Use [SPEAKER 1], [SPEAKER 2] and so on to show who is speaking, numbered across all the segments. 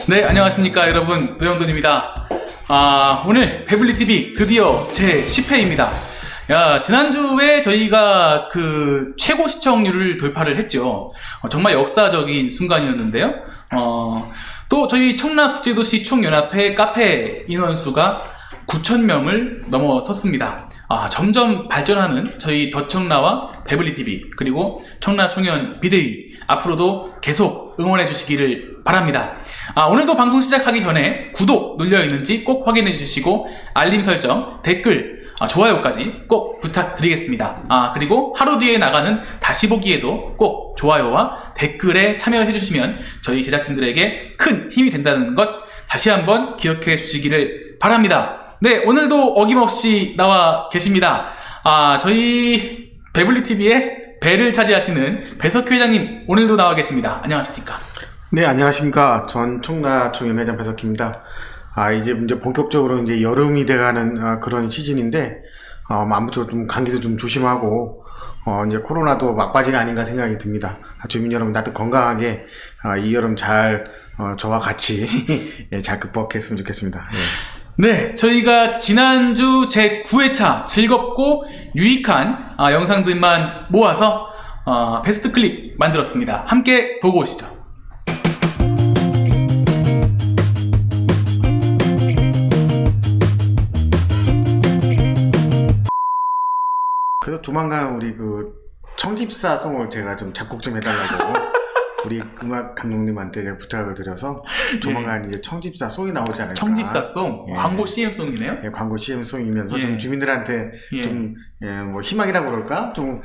[SPEAKER 1] 네, 안녕하십니까 여러분, 노영돈입니다. 오늘 배블리TV 드디어 제 10회입니다. 지난주에 저희가 그 최고 시청률을 돌파를 했죠. 정말 역사적인 순간이었는데요. 또 저희 청라국제도시 총연합회 카페 인원수가 9,000명을 넘어섰습니다. 점점 발전하는 저희 더청라와 배블리TV 그리고 청라총연 비대위 앞으로도 계속 응원해 주시기를 바랍니다. 오늘도 방송 시작하기 전에 구독 눌려있는지 꼭 확인해 주시고 알림 설정, 댓글, 좋아요까지 꼭 부탁드리겠습니다. 그리고 하루 뒤에 나가는 다시 보기에도 꼭 좋아요와 댓글에 참여해 주시면 저희 제작진들에게 큰 힘이 된다는 것 다시 한번 기억해 주시기를 바랍니다. 네, 오늘도 어김없이 나와 계십니다. 저희 배블리TV의 배를 차지하시는 배석규 회장님 오늘도 나와 계십니다. 안녕하십니까?
[SPEAKER 2] 네, 안녕하십니까. 전 청라총연 회장 배석규입니다. 이제 본격적으로 이제 여름이 돼가는 그런 시즌인데, 아무쪼록 좀 감기도 좀 조심하고, 이제 코로나도 막바지가 아닌가 생각이 듭니다. 주민 여러분 다들 건강하게, 이 여름 잘, 저와 같이 예, 잘 극복했으면 좋겠습니다. 예.
[SPEAKER 1] 네, 저희가 지난주 제 9회차 즐겁고 유익한 영상들만 모아서 베스트 클립 만들었습니다. 함께 보고 오시죠.
[SPEAKER 2] 그래서 조만간 우리 그 청집사 송을 제가 좀 작곡 좀 해달라고 우리 음악 감독님한테 부탁을 드려서 조만간 이제 청집사 송이 나오지 않을까.
[SPEAKER 1] 청집사송,
[SPEAKER 2] 예.
[SPEAKER 1] 광고 CM송이네요.
[SPEAKER 2] 예, 광고 CM송이면서
[SPEAKER 1] 예.
[SPEAKER 2] 좀 주민들한테
[SPEAKER 1] 예.
[SPEAKER 2] 좀 뭐 희망이라고 그럴까? 좀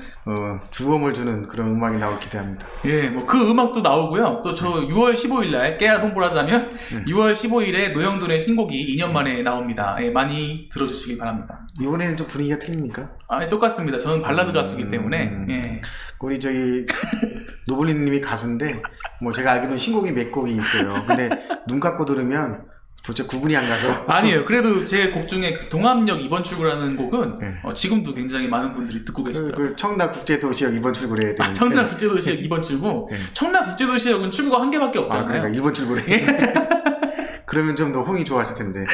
[SPEAKER 2] 주범을 주는 그런 음악이 나올 기대합니다.
[SPEAKER 1] 예, 뭐 그 음악도 나오고요. 또 저 6월 15일날 깨알 홍보를 하자면 6월 15일에 노영돈의 신곡이 2년 만에 나옵니다. 예, 많이 들어주시기 바랍니다.
[SPEAKER 2] 이번에는 좀 분위기가 틀립니까?
[SPEAKER 1] 똑같습니다. 저는 발라드 가수이기 때문에. 예.
[SPEAKER 2] 우리 저기 노블리님이 가수인데 뭐 제가 알기로는 신곡이 몇 곡이 있어요. 근데 눈 감고 들으면 도대체 구분이 안 가서.
[SPEAKER 1] 아니에요. 그래도 제 곡 중에 동암역 2번 출구라는 곡은
[SPEAKER 2] 네.
[SPEAKER 1] 지금도 굉장히 많은 분들이 듣고 계시더라고요.
[SPEAKER 2] 그 청라국제도시역 2번 출구를 해야 되는데.
[SPEAKER 1] 청라국제도시역 2번 출구.
[SPEAKER 2] 네.
[SPEAKER 1] 청라국제도시역은 출구가 한 개밖에 없잖아요.
[SPEAKER 2] 그러니까 1번 출구를 해. 그러면 좀 더 홍이 좋았을 텐데.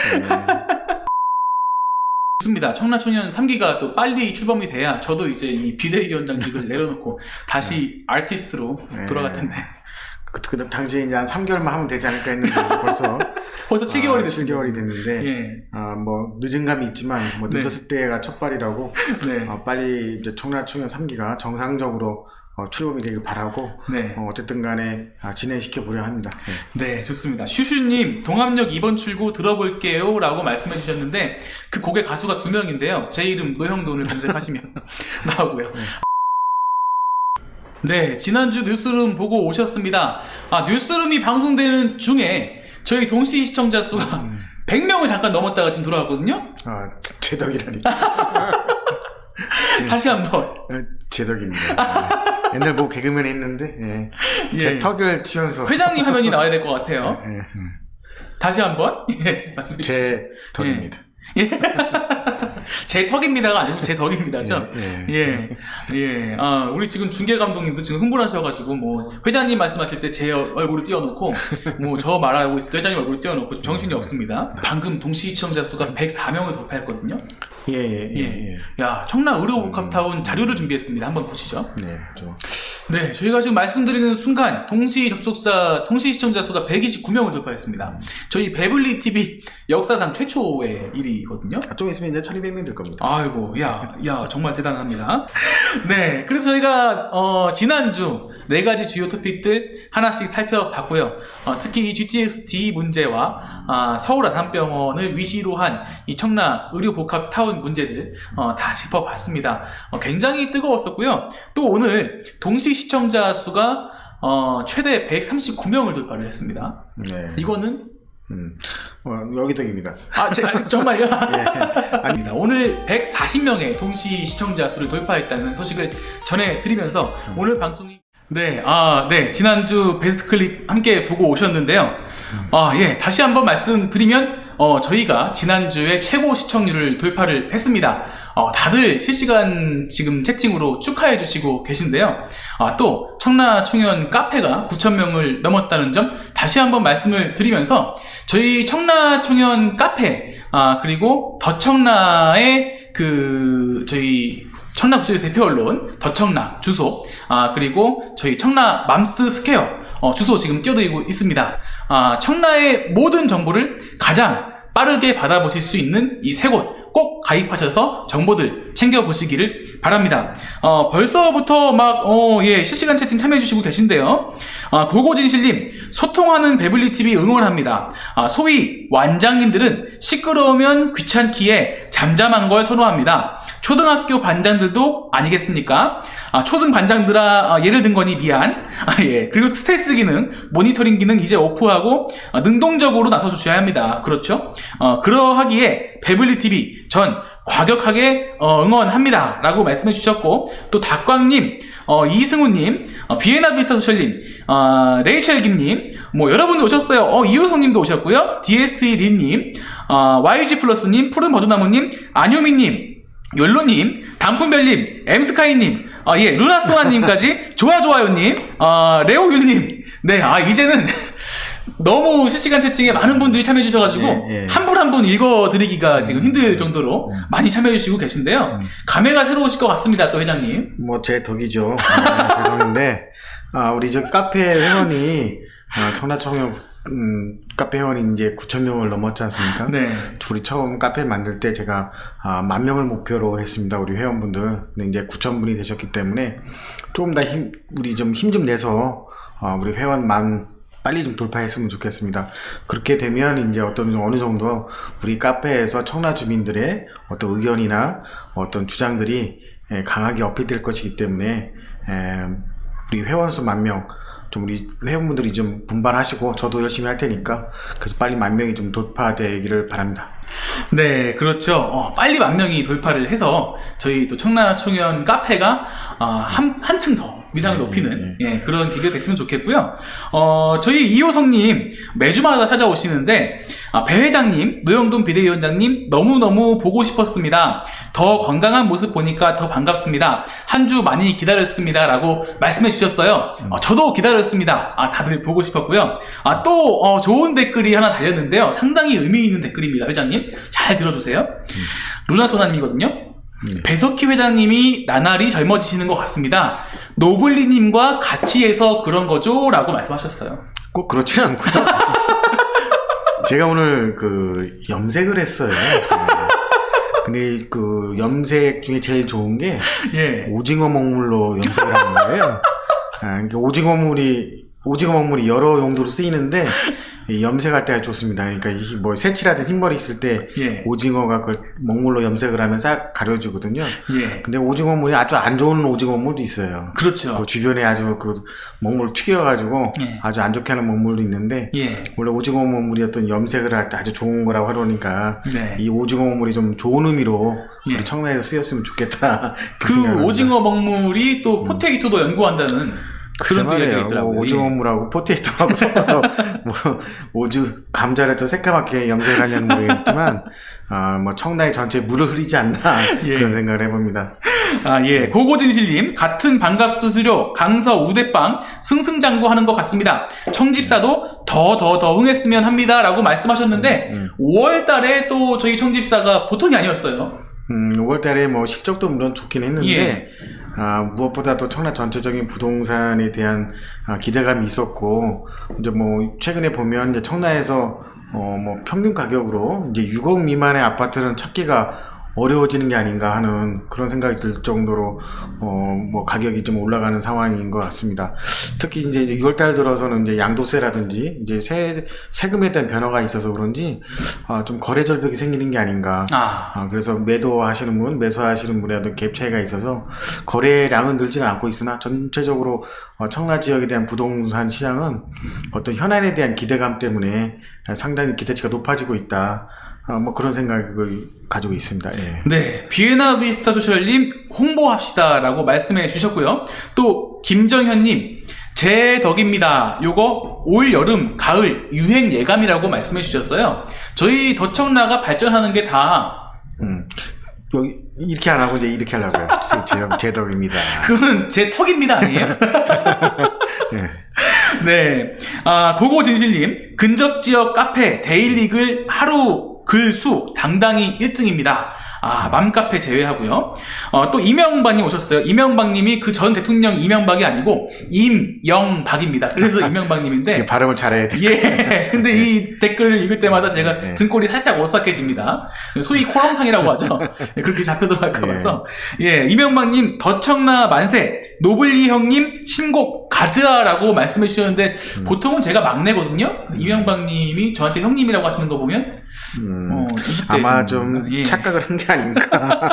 [SPEAKER 1] 좋습니다. 청라총연 3기가 또 빨리 출범이 돼야 저도 이제 이 비대위원장직을 내려놓고 다시 아티스트로 돌아갈 텐데.
[SPEAKER 2] 그 당시에 이제 한 3개월만 하면 되지 않을까 했는데 벌써
[SPEAKER 1] 7개월이 됐습니다.
[SPEAKER 2] 7개월이 됐는데
[SPEAKER 1] 예.
[SPEAKER 2] 뭐 늦은 감이 있지만 뭐
[SPEAKER 1] 네.
[SPEAKER 2] 늦었을 때가 첫발이라고
[SPEAKER 1] 네.
[SPEAKER 2] 빨리 이제 청라총연 3기가 정상적으로 출범이 되길 바라고
[SPEAKER 1] 네.
[SPEAKER 2] 어쨌든 간에 진행시켜 보려 합니다.
[SPEAKER 1] 네, 좋습니다. 슈슈님, 동암역 2번 출구 들어볼게요 라고 말씀해 주셨는데 그 곡의 가수가 2명인데요. 제 이름 노형돈을 검색하시면 나오고요. 네, 지난주 뉴스룸 보고 오셨습니다. 뉴스룸이 방송되는 중에 저희 동시 시청자 수가 100명을 잠깐 넘었다가 지금 돌아왔거든요.
[SPEAKER 2] 제 덕이라니.
[SPEAKER 1] 다시 한번.
[SPEAKER 2] 제 덕입니다. 옛날 뭐 개그맨 했는데 제
[SPEAKER 1] 예.
[SPEAKER 2] 턱을 치면서
[SPEAKER 1] 회장님 화면이 나와야 될 것 같아요.
[SPEAKER 2] 예.
[SPEAKER 1] 다시 한번. 예, 말씀해 주시죠.
[SPEAKER 2] 제 덕입니다.
[SPEAKER 1] 예. 제 턱입니다가 아니고 제 덕입니다죠. 예. 우리 지금 중계 감독님도 지금 흥분하셔가지고 뭐 회장님 말씀하실 때 제 얼굴을 띄워놓고 뭐 저 말하고 있을 때 회장님 얼굴을 띄워놓고 정신이 없습니다. 방금 동시 시청자 수가 104명을 돌파했거든요.
[SPEAKER 2] 예.
[SPEAKER 1] 야, 청라 의료복합타운 자료를 준비했습니다. 한번 보시죠.
[SPEAKER 2] 네.
[SPEAKER 1] 네, 저희가 지금 말씀드리는 순간 동시 시청자 수가 129명을 돌파했습니다. 저희 배블리TV 역사상 최초의 일이거든요.
[SPEAKER 2] 좀 있으면 이제 1200명 될 겁니다.
[SPEAKER 1] 아이고, 야, 정말 대단합니다. 네, 그래서 저희가 지난주 4가지 주요 토픽들 하나씩 살펴봤고요. 특히 이 GTX-D 문제와 서울 아산병원을 위시로 한 이 청라 의료복합타운 문제들 다 짚어봤습니다. 굉장히 뜨거웠었고요. 또 오늘 동시 시청자 수가 최대 139명을 돌파를 했습니다.
[SPEAKER 2] 네.
[SPEAKER 1] 이거는
[SPEAKER 2] 여기 덕입니다.
[SPEAKER 1] 정말요?
[SPEAKER 2] 예.
[SPEAKER 1] 아닙니다. 오늘 140명의 동시 시청자 수를 돌파했다는 소식을 전해드리면서 오늘 방송이 네, 지난주 베스트 클립 함께 보고 오셨는데요. 다시 한번 말씀드리면 저희가 지난주에 최고 시청률을 돌파를 했습니다. 다들 실시간 지금 채팅으로 축하해 주시고 계신데요. 또 청라총연 카페가 9,000명을 넘었다는 점 다시 한번 말씀을 드리면서 저희 청라총연 카페 그리고 더청라의 저희 청라구청의 대표 언론 더청라 주소 그리고 저희 청라 맘스 스퀘어 주소 지금 띄워드리고 있습니다. 청라의 모든 정보를 가장 빠르게 받아보실 수 있는 이 세 곳 꼭 가입하셔서 정보들 챙겨보시기를 바랍니다. 벌써부터 실시간 채팅 참여해주시고 계신데요. 고고진실님, 소통하는 배블리TV 응원합니다. 소위 완장님들은 시끄러우면 귀찮기에 잠잠한 걸 선호합니다. 초등학교 반장들도 아니겠습니까? 초등 반장들아, 예를 든 거니 미안. 예. 그리고 스텔스 기능, 모니터링 기능 이제 오프하고 능동적으로 나서주셔야 합니다. 그렇죠? 그러하기에 배블리TV 전 과격하게 응원합니다 라고 말씀해 주셨고, 또 닭광님, 이승우님, 비에나 비스타 소셜님, 레이첼 김님, 여러분들 오셨어요. 이효성님도 오셨고요. DST 린님, YG 플러스님, 푸른 버드나무님, 안유미님, 욜로님, 단풍별님, 엠스카이님, 루나소나님까지, 좋아요님, 레오유님. 네, 이제는 너무 실시간 채팅에 많은 분들이 참여해주셔가지고 한 분 한 분 읽어드리기가 지금 힘들 정도로 많이 참여해주시고 계신데요. 감회가 새로우실 것 같습니다, 또 회장님.
[SPEAKER 2] 제 덕이죠. 제 덕인데 우리 저 카페 회원이 청라청연 카페 회원이 이제 9,000명을 넘었지 않습니까?
[SPEAKER 1] 네.
[SPEAKER 2] 우리 처음 카페 만들 때 제가 10,000명을 목표로 했습니다. 우리 회원분들. 근데 이제 9,000분이 되셨기 때문에 조금 더 우리 좀 힘 좀 내서 우리 회원만 빨리 좀 돌파했으면 좋겠습니다. 그렇게 되면 이제 어느 정도 우리 카페에서 청라 주민들의 어떤 의견이나 어떤 주장들이 강하게 어필될 것이기 때문에 우리 회원 수 10,000명 좀 우리 회원분들이 좀 분발하시고 저도 열심히 할 테니까 그래서 빨리 10,000명이 좀 돌파되기를 바랍니다.
[SPEAKER 1] 네, 그렇죠. 빨리 10,000명이 돌파를 해서 저희 또 청라총연 카페가 한층 더 위상을 높이는 그런 기회가 됐으면 좋겠고요. 저희 이효성님 매주마다 찾아오시는데 배 회장님, 노영돈 비대위원장님 너무너무 보고 싶었습니다. 더 건강한 모습 보니까 더 반갑습니다. 한 주 많이 기다렸습니다 라고 말씀해 주셨어요. 저도 기다렸습니다. 다들 보고 싶었고요. 또 좋은 댓글이 하나 달렸는데요. 상당히 의미 있는 댓글입니다. 회장님 잘 들어주세요. 루나소나님이거든요. 배석희 회장님이 나날이 젊어지시는 것 같습니다. 노블리님과 같이 해서 그런 거죠? 라고 말씀하셨어요.
[SPEAKER 2] 꼭 그렇지는 않고요. 제가 오늘 염색을 했어요. 근데 염색 중에 제일 좋은 게 오징어 먹물로 염색을 하는 거예요. 그러니까 오징어 먹물이 여러 용도로 쓰이는데 염색할 때가 좋습니다. 그러니까 새치라든 흰머리 있을 때 오징어가 그걸 먹물로 염색을 하면 싹 가려주거든요. 근데 오징어 물이 아주 안 좋은 오징어 물도 있어요.
[SPEAKER 1] 그렇죠.
[SPEAKER 2] 주변에 아주 먹물을 튀겨가지고 아주 안 좋게 하는 먹물도 있는데 원래 오징어 먹물이 어떤 염색을 할 때 아주 좋은 거라고 하려니까 이 오징어 먹물이 좀 좋은 의미로 우리 청라에서 쓰였으면 좋겠다.
[SPEAKER 1] 오징어 먹물이 또 포테이토도 연구한다는 그런 얘기가 있더라고요.
[SPEAKER 2] 오징어물하고 포테이토하고 섞어서 감자를 더 새까맣게 염색을 하려는 모르겠지만 청라의 전체 물을 흐리지 않나 그런 생각을 해봅니다.
[SPEAKER 1] 고고진실님 같은 반갑수수료 강서 우대빵 승승장구하는 것 같습니다. 청집사도 더 응했으면 합니다 라고 말씀하셨는데 5월달에 또 저희 청집사가 보통이 아니었어요.
[SPEAKER 2] 5월달에 실적도 물론 좋긴 했는데 무엇보다 또 청라 전체적인 부동산에 대한 기대감이 있었고 이제 최근에 보면 이제 청라에서 평균 가격으로 이제 6억 미만의 아파트는 찾기가 어려워지는 게 아닌가 하는 그런 생각이 들 정도로 가격이 좀 올라가는 상황인 것 같습니다. 특히 이제 6월달 들어서는 이제 양도세라든지 이제 세금에 대한 변화가 있어서 그런지 좀 거래 절벽이 생기는 게 아닌가. 그래서 매수하시는 분에 어떤 갭 차이가 있어서 거래량은 늘지는 않고 있으나 전체적으로 청라 지역에 대한 부동산 시장은 어떤 현안에 대한 기대감 때문에 상당히 기대치가 높아지고 있다. 뭐 그런 생각을 가지고 있습니다. 예.
[SPEAKER 1] 네, 비에나 비스타 소셜님 홍보합시다라고 말씀해 주셨고요. 또 김정현님 제 덕입니다. 요거 올 여름 가을 유행 예감이라고 말씀해 주셨어요. 저희 더청라가 발전하는 게 다
[SPEAKER 2] 여기 이렇게 안 하고 이제 이렇게 하려고요. 제 덕입니다.
[SPEAKER 1] 그거는 제 턱입니다 아니에요?
[SPEAKER 2] 예.
[SPEAKER 1] 네, 고고진실님 근접지역 카페 데일리글 하루 글수 당당히 1등입니다. 맘카페 제외하고요. 또 이명박님 오셨어요. 이명박님이 그 전 대통령 이명박이 아니고 임영박입니다. 그래서 이명박님인데
[SPEAKER 2] 발음을 잘해야 돼.
[SPEAKER 1] 예. 근데 이 댓글을 읽을 때마다 제가 등골이 살짝 오싹해집니다. 소위 코렁탕이라고 하죠. 그렇게 잡혀도 할까 봐서. 예, 이명박님 더청라 만세, 노블리 형님 신곡 가즈아라고 말씀해 주셨는데 보통은 제가 막내거든요. 이명박님이 저한테 형님이라고 하시는 거 보면 20대
[SPEAKER 2] 아마 좀 착각을 한 게 아닌가.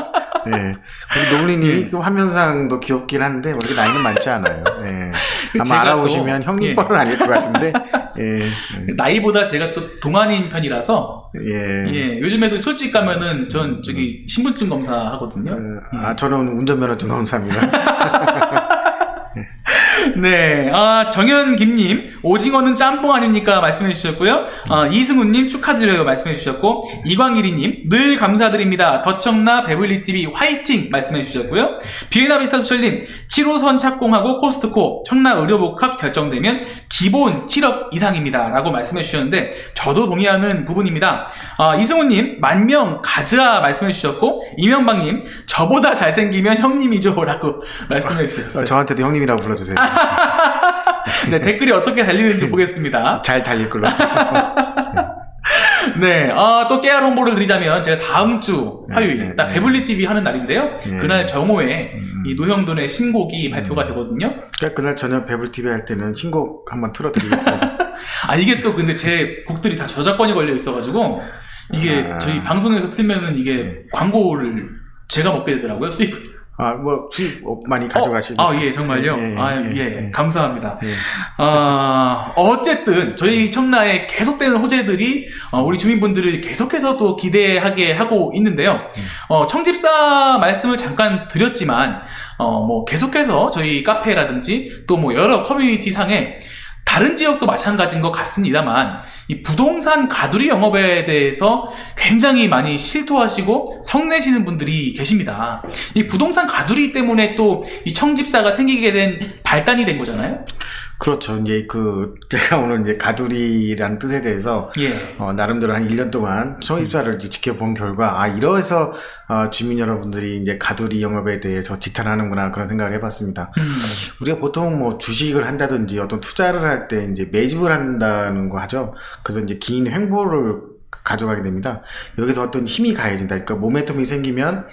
[SPEAKER 2] 예. 우리 노블리님이 그 화면상도 귀엽긴 한데 뭐 이렇게 나이는 많지 않아요. 예. 아마 알아보시면 형님 뻘은 아닐 것 같은데. 예.
[SPEAKER 1] 나이보다 제가 또 동안인 편이라서 예. 요즘에도 술집 가면은 전 저기 신분증 검사 하거든요.
[SPEAKER 2] 저는 운전면허증 검사입니다.
[SPEAKER 1] 네, 정현김님, 오징어는 짬뽕 아닙니까? 말씀해 주셨고요. 이승훈님 축하드려요. 말씀해 주셨고, 이광일이님, 늘 감사드립니다. 더청라 베블리TV 화이팅! 말씀해 주셨고요. 비에나 비스타 소셜님, 7호선 착공하고 코스트코, 청라 의료복합 결정되면 기본 7억 이상입니다. 라고 말씀해 주셨는데, 저도 동의하는 부분입니다. 이승훈님, 만명 가즈아 말씀해 주셨고, 이명박님, 저보다 잘생기면 형님이죠. 라고 말씀해 주셨어요.
[SPEAKER 2] 저한테도 형님이라고 불러주세요.
[SPEAKER 1] 네, 댓글이 어떻게 달리는지 보겠습니다.
[SPEAKER 2] 잘 달릴 걸로.
[SPEAKER 1] 네, 또 깨알 홍보를 드리자면 제가 다음 주 화요일, 딱 배블리TV 하는 날인데요. 그날 정오에 이 노형돈의 신곡이 발표가 되거든요.
[SPEAKER 2] 그날 저녁 배블TV 할 때는 신곡 한번 틀어드리겠습니다.
[SPEAKER 1] 이게 또 근데 제 곡들이 다 저작권이 걸려 있어가지고 이게 저희 방송에서 틀면은 이게 광고를 제가 먹게 되더라고요, 수입.
[SPEAKER 2] 뭐 수입 많이 가져가시고.
[SPEAKER 1] 예, 정말요? 감사합니다. 어쨌든 저희 청라에 계속되는 호재들이 우리 주민분들을 계속해서 또 기대하게 하고 있는데요. 청집사 말씀을 잠깐 드렸지만 뭐 계속해서 저희 카페라든지 또 뭐 여러 커뮤니티 상에 다른 지역도 마찬가지인 것 같습니다만 이 부동산 가두리 영업에 대해서 굉장히 많이 실토하시고 성내시는 분들이 계십니다. 이 부동산 가두리 때문에 또 이 청집사가 생기게 된 발단이 된 거잖아요.
[SPEAKER 2] 그렇죠. 이제 제가 오늘 이제 가두리라는 뜻에 대해서 나름대로 한 1년 동안 청집사를 이제 지켜본 결과 이러해서 주민 여러분들이 이제 가두리 영업에 대해서 지탄하는구나 그런 생각을 해봤습니다. 우리가 보통 뭐 주식을 한다든지 어떤 투자를 할 때 이제 매집을 한다는 거 하죠. 그래서 이제 긴 횡보를 가져가게 됩니다. 여기서 어떤 힘이 가해진다. 그러니까 모멘텀이 생기면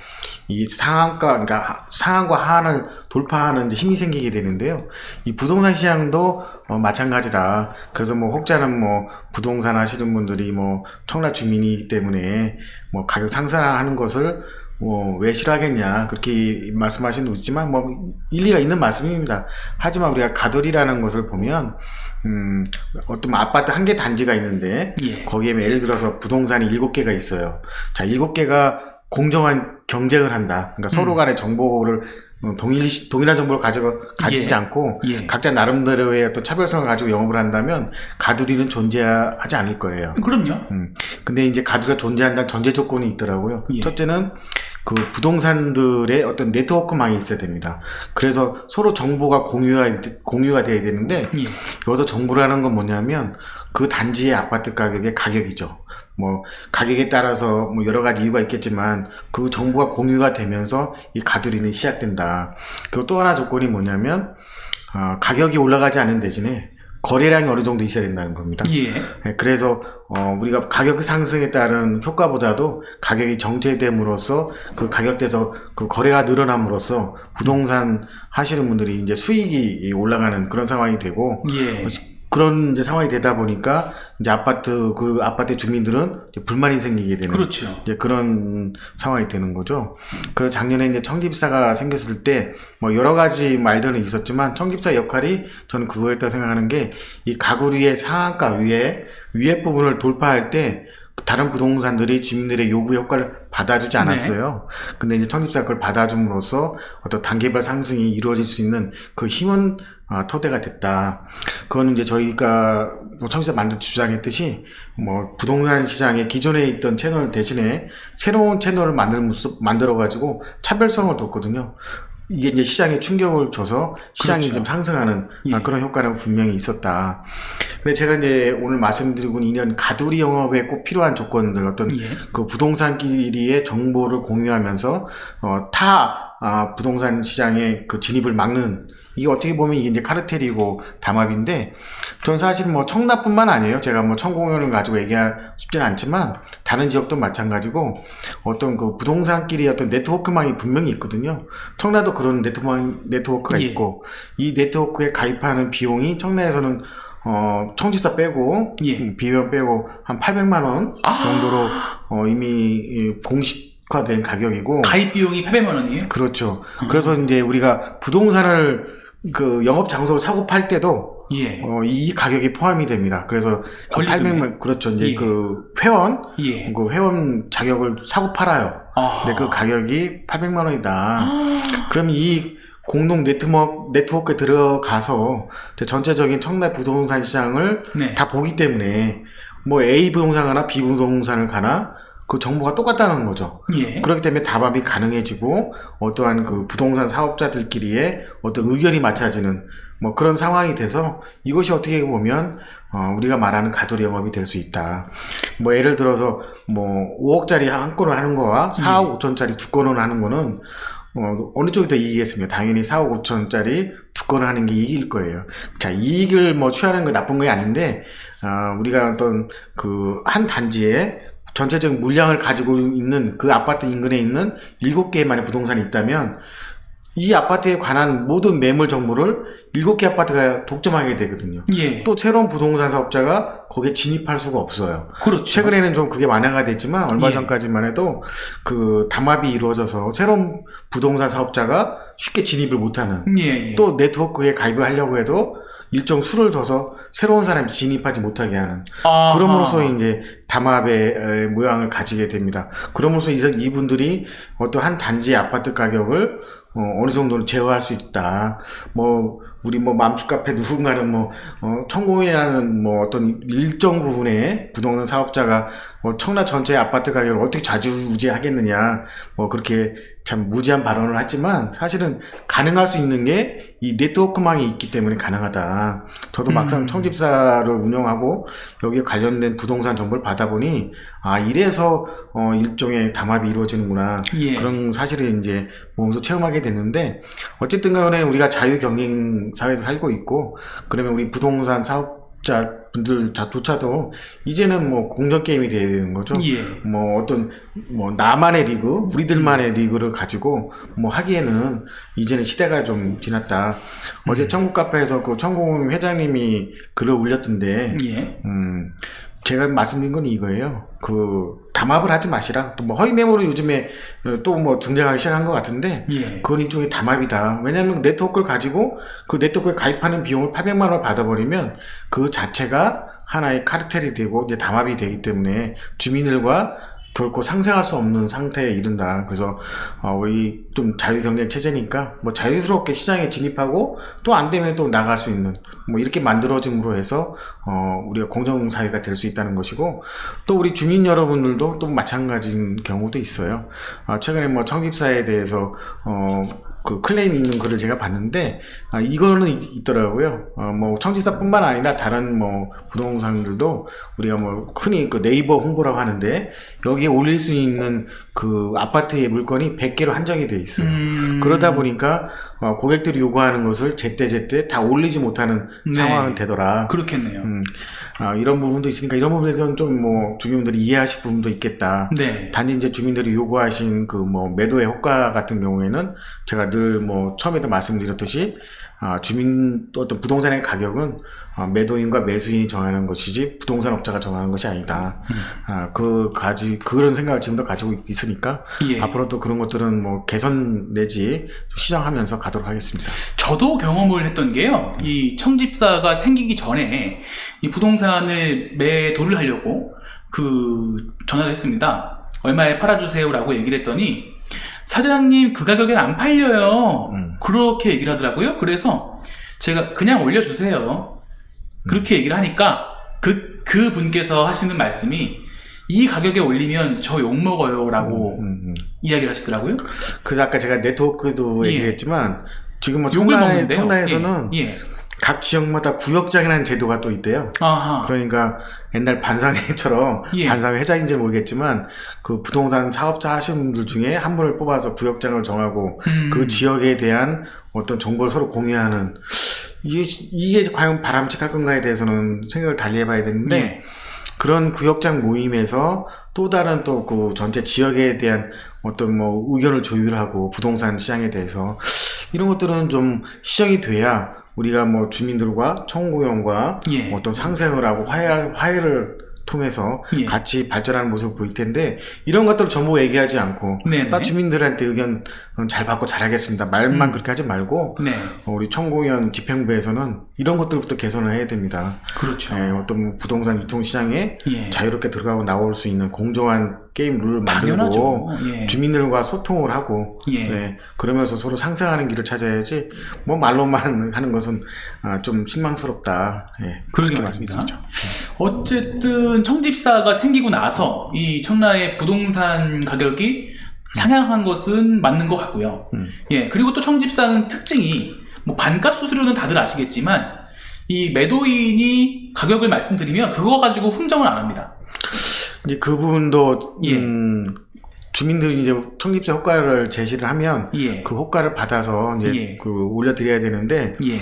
[SPEAKER 2] 이 그러니까 상한과 하한을 돌파하는 이제 힘이 생기게 되는데요. 이 부동산 시장도 마찬가지다. 그래서 뭐 혹자는 뭐 부동산 하시는 분들이 뭐 청라 주민이기 때문에 뭐 가격 상승하는 것을 왜 싫어하겠냐 그렇게 말씀하시는 분 있지만 뭐 일리가 있는 말씀입니다. 하지만 우리가 가두리라는 것을 보면 어떤 아파트 한 개 단지가 있는데 거기에 예를 들어서 부동산이 7개가 있어요. 자, 7개가 공정한 경쟁을 한다. 그러니까 서로 간의 정보를 동일한 정보를 가지지 않고 각자 나름대로의 어떤 차별성을 가지고 영업을 한다면 가두리는 존재하지 않을 거예요.
[SPEAKER 1] 그럼요.
[SPEAKER 2] 근데 이제 가두리가 존재한다는 전제 조건이 있더라고요. 첫째는 그 부동산들의 어떤 네트워크망이 있어야 됩니다. 그래서 서로 정보가 공유가 돼야 되는데 여기서 정보라는 건 뭐냐면 그 단지의 아파트 가격의 가격이죠. 뭐 가격에 따라서 뭐 여러 가지 이유가 있겠지만 그 정보가 공유가 되면서 이 가두리는 시작된다. 그리고 또 하나 조건이 뭐냐면 가격이 올라가지 않는 대신에 거래량이 어느 정도 있어야 된다는 겁니다. 그래서 우리가 가격 상승에 따른 효과보다도 가격이 정체됨으로써 그 가격대에서 그 거래가 늘어남으로써 부동산 하시는 분들이 이제 수익이 올라가는 그런 상황이 되고 그런 이제 상황이 되다 보니까 이제 그 아파트 주민들은 이제 불만이 생기게 되는 이제 그런 상황이 되는 거죠. 그래서 작년에 이제 청집사가 생겼을 때 뭐 여러 가지 말들은 있었지만 청집사 역할이 저는 그거였다고 생각하는 게 이 가구리의 상한가 위에 부분을 돌파할 때 다른 부동산들이 주민들의 요구 효과를 받아주지 않았어요. 근데 이제 청집사가 그걸 받아줌으로써 어떤 단계별 상승이 이루어질 수 있는 그 힘은 토대가 됐다. 그거는 이제 저희가 뭐 청집사 만들 주장했듯이 뭐 부동산 시장에 기존에 있던 채널 대신에 새로운 채널을 만들어가지고 차별성을 뒀거든요. 이게 이제 시장에 충격을 줘서 시장이
[SPEAKER 1] 그렇죠.
[SPEAKER 2] 좀 상승하는 그런 효과는 분명히 있었다. 근데 제가 이제 오늘 말씀드리고 있는 가두리 영업에 꼭 필요한 조건들, 어떤 그 부동산끼리의 정보를 공유하면서 부동산 시장의 그 진입을 막는, 이게 어떻게 보면 이게 이제 카르텔이고 담합인데, 전 사실 뭐 청라뿐만 아니에요. 제가 뭐 청공연을 가지고 얘기하고 싶지는 않지만 다른 지역도 마찬가지고 어떤 그 부동산끼리 어떤 네트워크망이 분명히 있거든요. 청라도 그런 네트워크가 있고, 이 네트워크에 가입하는 비용이 청라에서는 청집사 빼고 비용 빼고 한 800만 원 정도로 이미 공식화된 가격이고,
[SPEAKER 1] 가입 비용이 800만 원이에요?
[SPEAKER 2] 그렇죠. 그래서 이제 우리가 부동산을 그 영업 장소를 사고 팔 때도 이 가격이 포함이 됩니다. 그래서 그 800만, 그렇죠. 이제 그 회원, 그 회원 자격을 사고 팔아요. 근데 그 가격이 800만 원이다. 그럼 이 공동 네트워크에 들어가서 전체적인 청라 부동산 시장을 다 보기 때문에 뭐 A 부동산 가나 B 부동산을 가나 그 정보가 똑같다는 거죠. 그렇기 때문에 담합이 가능해지고 어떠한 그 부동산 사업자들끼리의 어떤 의견이 맞춰지는 뭐 그런 상황이 돼서 이것이 어떻게 보면 우리가 말하는 가두리 영업이 될 수 있다. 뭐 예를 들어서 뭐 5억짜리 한 건을 하는 거와 4억 5천짜리 두 건을 하는 거는 어느 쪽이 더 이기겠습니까? 당연히 4억 5천짜리 두 건을 하는 게 이길 거예요. 자, 이익을 뭐 취하는 거 나쁜 게 아닌데, 우리가 어떤 그 한 단지에 전체적인 물량을 가지고 있는 그 아파트 인근에 있는 7개만의 부동산이 있다면 이 아파트에 관한 모든 매물 정보를 7개 아파트가 독점하게 되거든요. 또 새로운 부동산 사업자가 거기에 진입할 수가 없어요.
[SPEAKER 1] 그렇죠.
[SPEAKER 2] 최근에는 좀 그게 완화가 됐지만 얼마 전까지만 해도 그 담합이 이루어져서 새로운 부동산 사업자가 쉽게 진입을 못하는, 또 네트워크에 가입을 하려고 해도 일정 수를 둬서 새로운 사람이 진입하지 못하게 하는, 그럼으로써 이제 담합의 모양을 가지게 됩니다. 그럼으로써 이분들이 어떤 한 단지의 아파트 가격을 어느 정도는 제어할 수 있다. 우리 맘집 카페 누군가는 천공이라는 어떤 일정 부분의 부동산 사업자가 청라 전체 아파트 가격을 어떻게 좌지우지하겠느냐, 그렇게 참 무지한 발언을 하지만 사실은 가능할 수 있는 게 이 네트워크망이 있기 때문에 가능하다. 저도 막상 청집사를 운영하고 여기에 관련된 부동산 정보를 받아보니 이래서 일종의 담합이 이루어지는구나. 그런 사실을 이제 몸소 체험하게 됐는데, 어쨌든 간에 우리가 자유경영 사회에서 살고 있고, 그러면 우리 부동산 사업자분들조차도 이제는 공정 게임이 돼야 되는 거죠. 나만의 리그, 우리들만의 리그를 가지고 하기에는 이제는 시대가 좀 지났다. 어제 천국 카페에서 그 천공 회장님이 글을 올렸던데, 제가 말씀드린 건 이거예요. 그 담합을 하지 마시라. 또 허위 매물은 요즘에 또 등장하기 시작한 것 같은데, 그건 일종의 담합이다. 왜냐하면 네트워크를 가지고 그 네트워크에 가입하는 비용을 800만 원을 받아버리면 그 자체가 하나의 카르텔이 되고 이제 담합이 되기 때문에 주민들과 결코 상생할 수 없는 상태에 이른다. 그래서 우리 좀 자유경쟁 체제니까 자유스럽게 시장에 진입하고 또 안 되면 또 나갈 수 있는 이렇게 만들어짐으로 해서 우리가 공정사회가 될 수 있다는 것이고, 또 우리 주민 여러분들도 또 마찬가지인 경우도 있어요. 최근에 청집사에 대해서 그 클레임 있는 글을 제가 봤는데, 이거는 있더라고요. 청집사뿐만 아니라 다른 부동산들도 우리가 흔히 그 네이버 홍보라고 하는데, 여기에 올릴 수 있는 그 아파트의 물건이 100개로 한정이 돼 있어요. 그러다 보니까 고객들이 요구하는 것을 제때 다 올리지 못하는 상황은 되더라.
[SPEAKER 1] 그렇겠네요.
[SPEAKER 2] 이런 부분도 있으니까 이런 부분에서는 좀 주민들이 이해하실 부분도 있겠다. 단지 이제 주민들이 요구하신 그 매도의 효과 같은 경우에는 제가 늘 처음에도 말씀드렸듯이 주민 어떤 부동산의 가격은 매도인과 매수인이 정하는 것이지 부동산 업자가 정하는 것이 아니다. 그런 생각을 지금도 가지고 있으니까 앞으로도 그런 것들은 개선 내지 시정하면서 가도록 하겠습니다.
[SPEAKER 1] 저도 경험을 했던 게요, 이 청집사가 생기기 전에 이 부동산을 매도를 하려고 전화를 했습니다. 얼마에 팔아주세요라고 얘기를 했더니 사장님 그 가격엔 안 팔려요. 그렇게 얘기를 하더라고요. 그래서 제가 그냥 올려주세요. 그렇게 얘기를 하니까 그 분께서 하시는 말씀이 이 가격에 올리면 저 욕먹어요 라고 이야기를 하시더라고요.
[SPEAKER 2] 그래서 아까 제가 네트워크도
[SPEAKER 1] 예.
[SPEAKER 2] 얘기했지만 지금 뭐
[SPEAKER 1] 욕을 먹는데요.
[SPEAKER 2] 청라에서는
[SPEAKER 1] 예.
[SPEAKER 2] 각 지역마다 구역장이라는 제도가 또 있대요.
[SPEAKER 1] 아하.
[SPEAKER 2] 그러니까 옛날 반상회처럼
[SPEAKER 1] 예.
[SPEAKER 2] 반상회 회장인지는 모르겠지만 그 부동산 사업자 하시는 분들 중에 한 분을 뽑아서 구역장을 정하고 그 지역에 대한 어떤 정보를 서로 공유하는 이게 과연 바람직할 건가에 대해서는 생각을 달리 해봐야 되는데
[SPEAKER 1] 예.
[SPEAKER 2] 그런 구역장 모임에서 또 다른 또 그 전체 지역에 대한 어떤 뭐 의견을 조율하고 부동산 시장에 대해서 이런 것들은 좀 시정이 돼야 우리가 뭐 주민들과 청구용과
[SPEAKER 1] 예.
[SPEAKER 2] 어떤 상생을 하고 화해를 통해서
[SPEAKER 1] 예.
[SPEAKER 2] 같이 발전하는 모습을 보일 텐데 이런 것들을 전부 얘기하지 않고
[SPEAKER 1] 네네.
[SPEAKER 2] 딱 주민들한테 의견 잘 받고 잘하겠습니다. 말만 그렇게 하지 말고
[SPEAKER 1] 네.
[SPEAKER 2] 우리 청구위원 집행부에서는 이런 것들부터 개선을 해야 됩니다.
[SPEAKER 1] 그렇죠.
[SPEAKER 2] 어떤 부동산 유통시장에
[SPEAKER 1] 예.
[SPEAKER 2] 자유롭게 들어가고 나올 수 있는 공정한 게임 룰을 만들고
[SPEAKER 1] 당연하죠. 예.
[SPEAKER 2] 주민들과 소통을 하고
[SPEAKER 1] 예.
[SPEAKER 2] 그러면서 서로 상생하는 길을 찾아야지 뭐 말로만 하는 것은 좀 실망스럽다.
[SPEAKER 1] 그러게
[SPEAKER 2] 그렇게
[SPEAKER 1] 말입니다.
[SPEAKER 2] 말씀드리죠.
[SPEAKER 1] 어쨌든 청집사가 생기고 나서 이 청라의 부동산 가격이 상향한 것은 맞는 것 같고요. 예, 그리고 또 청집사는 특징이 뭐 반값 수수료는 다들 아시겠지만 이 매도인이 가격을 말씀드리면 그거 가지고 흥정을 안 합니다.
[SPEAKER 2] 이제 그 부분도
[SPEAKER 1] 예.
[SPEAKER 2] 주민들이 이제 청집사 호가를 제시를 하면
[SPEAKER 1] 예.
[SPEAKER 2] 그 호가를 받아서 이제
[SPEAKER 1] 예.
[SPEAKER 2] 올려드려야 되는데
[SPEAKER 1] 예.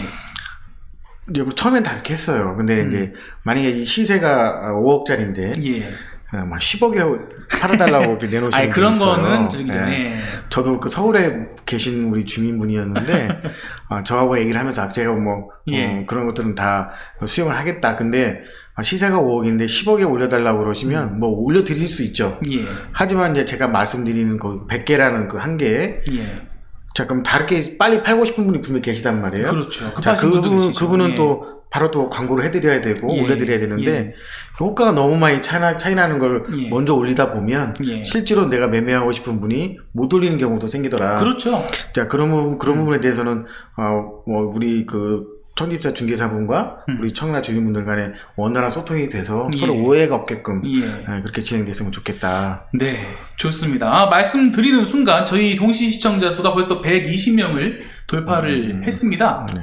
[SPEAKER 2] 이제 처음엔 다 이렇게 했어요. 근데 이제 만약에 이 시세가 5억짜리인데
[SPEAKER 1] 예.
[SPEAKER 2] 막 10억에 팔아달라고 이렇게 내놓으시는
[SPEAKER 1] 아니, 그런
[SPEAKER 2] 분이 있어요.
[SPEAKER 1] 거는 저기 전에
[SPEAKER 2] 저도 그 서울에 계신 우리 주민분이었는데 저하고 얘기를 하면서 제가 뭐
[SPEAKER 1] 예.
[SPEAKER 2] 그런 것들은 다 수용을 하겠다. 근데 시세가 5억인데 10억에 올려달라고 그러시면 뭐 올려드릴 수 있죠.
[SPEAKER 1] 예.
[SPEAKER 2] 하지만 이제 제가 말씀드리는 그 100개라는 그 한계에
[SPEAKER 1] 예.
[SPEAKER 2] 자 그럼 다르게 빨리 팔고 싶은 분이 분명히 계시단 말이에요.
[SPEAKER 1] 그렇죠.
[SPEAKER 2] 자,
[SPEAKER 1] 급하신 분도 계시죠.
[SPEAKER 2] 그분은
[SPEAKER 1] 예.
[SPEAKER 2] 또 바로 또 광고를 해드려야 되고
[SPEAKER 1] 예.
[SPEAKER 2] 올려드려야 되는데
[SPEAKER 1] 예.
[SPEAKER 2] 그 호가가 너무 많이 차이 나는 걸
[SPEAKER 1] 예.
[SPEAKER 2] 먼저 올리다 보면
[SPEAKER 1] 예.
[SPEAKER 2] 실제로 내가 매매하고 싶은 분이 못 올리는 경우도 생기더라.
[SPEAKER 1] 그렇죠.
[SPEAKER 2] 자 그런 부분에 대해서는 뭐 우리 그 청집사 중개사분과 우리 청라 주민분들 간에 원활한 소통이 돼서
[SPEAKER 1] 예.
[SPEAKER 2] 서로 오해가 없게끔
[SPEAKER 1] 예.
[SPEAKER 2] 그렇게 진행됐으면 좋겠다.
[SPEAKER 1] 네, 좋습니다. 말씀드리는 순간 저희 동시 시청자 수가 벌써 120명을 돌파를 했습니다.
[SPEAKER 2] 네.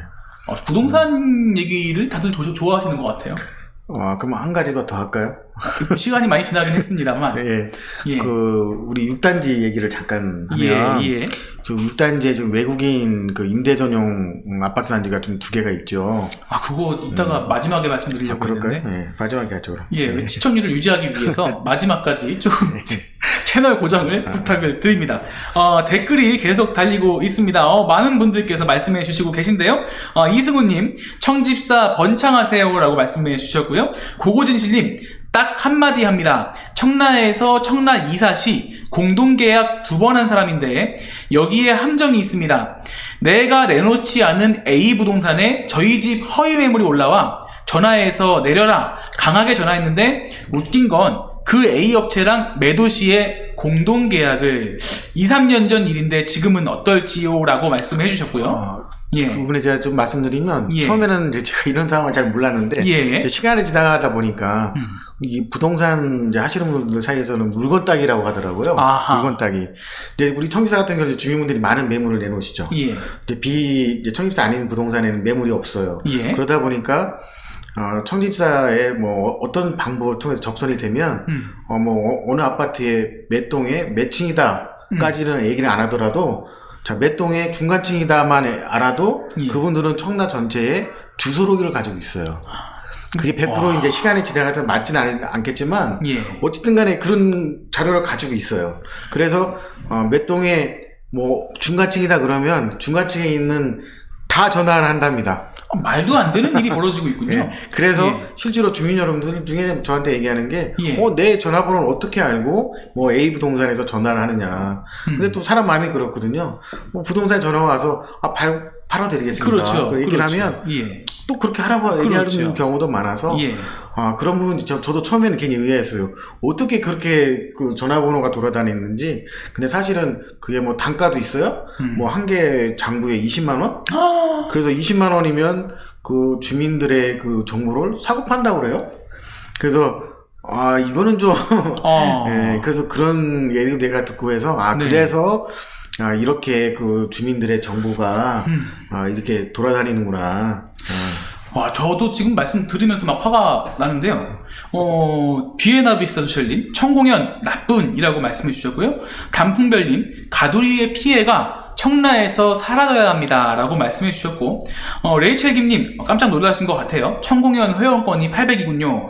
[SPEAKER 1] 부동산 얘기를 다들 좋아하시는 것 같아요.
[SPEAKER 2] 그럼 한 가지가 더 할까요?
[SPEAKER 1] 시간이 많이 지나긴 했습니다만.
[SPEAKER 2] 예.
[SPEAKER 1] 예.
[SPEAKER 2] 우리 6단지 얘기를 잠깐 하면.
[SPEAKER 1] 예.
[SPEAKER 2] 지금 6단지에 지금 외국인 그 임대 전용 아파트 단지가 좀 2개가 있죠.
[SPEAKER 1] 그거 이따가 마지막에 말씀드리려고
[SPEAKER 2] 그럴까요?
[SPEAKER 1] 했는데.
[SPEAKER 2] 네. 마지막에 하죠, 그럼.
[SPEAKER 1] 예,
[SPEAKER 2] 네.
[SPEAKER 1] 시청률을 유지하기 위해서 마지막까지 조금 채널 고정을 부탁을 드립니다. 댓글이 계속 달리고 있습니다. 많은 분들께서 말씀해 주시고 계신데요. 이승우님, 청집사 번창하세요 라고 말씀해 주셨고요. 고고진실님, 딱 한마디 합니다. 청라에서 청라 이사시 공동계약 2번 한 사람인데 여기에 함정이 있습니다. 내가 내놓지 않은 A 부동산에 저희 집 허위 매물이 올라와 전화해서 내려라 강하게 전화했는데 웃긴 건 그 A 업체랑 매도 시에 공동계약을 2-3년 전 일인데 지금은 어떨지요? 라고 말씀해 주셨고요. 예.
[SPEAKER 2] 그 부분에 제가 좀 말씀드리면
[SPEAKER 1] 예.
[SPEAKER 2] 처음에는 이제 제가 이런 상황을 잘 몰랐는데
[SPEAKER 1] 예.
[SPEAKER 2] 이제 시간이 지나가다 보니까 이 부동산 이제 하시는 분들 사이에서는 물건 따기라고 하더라고요.
[SPEAKER 1] 아하.
[SPEAKER 2] 물건 따기. 이제 우리 청집사 같은 경우는 주민분들이 많은 매물을 내놓으시죠.
[SPEAKER 1] 예.
[SPEAKER 2] 이제 청집사 아닌 부동산에는 매물이 없어요.
[SPEAKER 1] 예.
[SPEAKER 2] 그러다 보니까 청집사에 뭐 어떤 방법을 통해서 접선이 되면 뭐 어느 아파트의 몇 동에 몇 층이다까지는 얘기는 안 하더라도 자, 몇 동의 중간층이다만 알아도
[SPEAKER 1] 예.
[SPEAKER 2] 그분들은 청라 전체에 주소록을 가지고 있어요. 그게 100% 이제 시간이 지나가서 맞지는 않겠지만
[SPEAKER 1] 예.
[SPEAKER 2] 어쨌든 간에 그런 자료를 가지고 있어요. 그래서 몇 동에 뭐 중간층이다 그러면 중간층에 있는 다 전화를 한답니다.
[SPEAKER 1] 말도 안 되는 일이 벌어지고 있군요.
[SPEAKER 2] 예. 그래서
[SPEAKER 1] 예.
[SPEAKER 2] 실제로 주민 여러분들 중에 저한테 얘기하는 게
[SPEAKER 1] 예.
[SPEAKER 2] 내 전화번호를 어떻게 알고 뭐 A 부동산에서 전화를 하느냐. 근데 또 사람 마음이 그렇거든요. 뭐 부동산 전화 와서 팔아드리겠습니다.
[SPEAKER 1] 그렇죠.
[SPEAKER 2] 얘기를
[SPEAKER 1] 그렇죠.
[SPEAKER 2] 하면
[SPEAKER 1] 예.
[SPEAKER 2] 또 그렇게 하라고 얘기하는
[SPEAKER 1] 그렇죠.
[SPEAKER 2] 경우도 많아서
[SPEAKER 1] 예.
[SPEAKER 2] 그런 부분 저도 처음에는 괜히 의아했어요. 어떻게 그렇게 그 전화번호가 돌아다녔는지. 근데 사실은 그게 뭐 단가도 있어요. 뭐 한 개 장부에 20만 원? 그래서 20만 원이면 그 주민들의 그 정보를 사고 판다고 그래요. 그래서 이거는 좀 예, 그래서 그런 얘기도 내가 듣고 해서
[SPEAKER 1] 네.
[SPEAKER 2] 그래서 이렇게 그 주민들의 정보가 이렇게 돌아다니는구나.
[SPEAKER 1] 와, 저도 지금 말씀 들으면서 막 화가 나는데요. 비에나비스타 소셜님, 청공연 나쁜이라고 말씀해 주셨고요. 단풍별님, 가두리의 피해가 청라에서 사라져야 합니다 라고 말씀해 주셨고, 레이첼김님, 깜짝 놀라신 것 같아요. 청공연 회원권이 800이군요.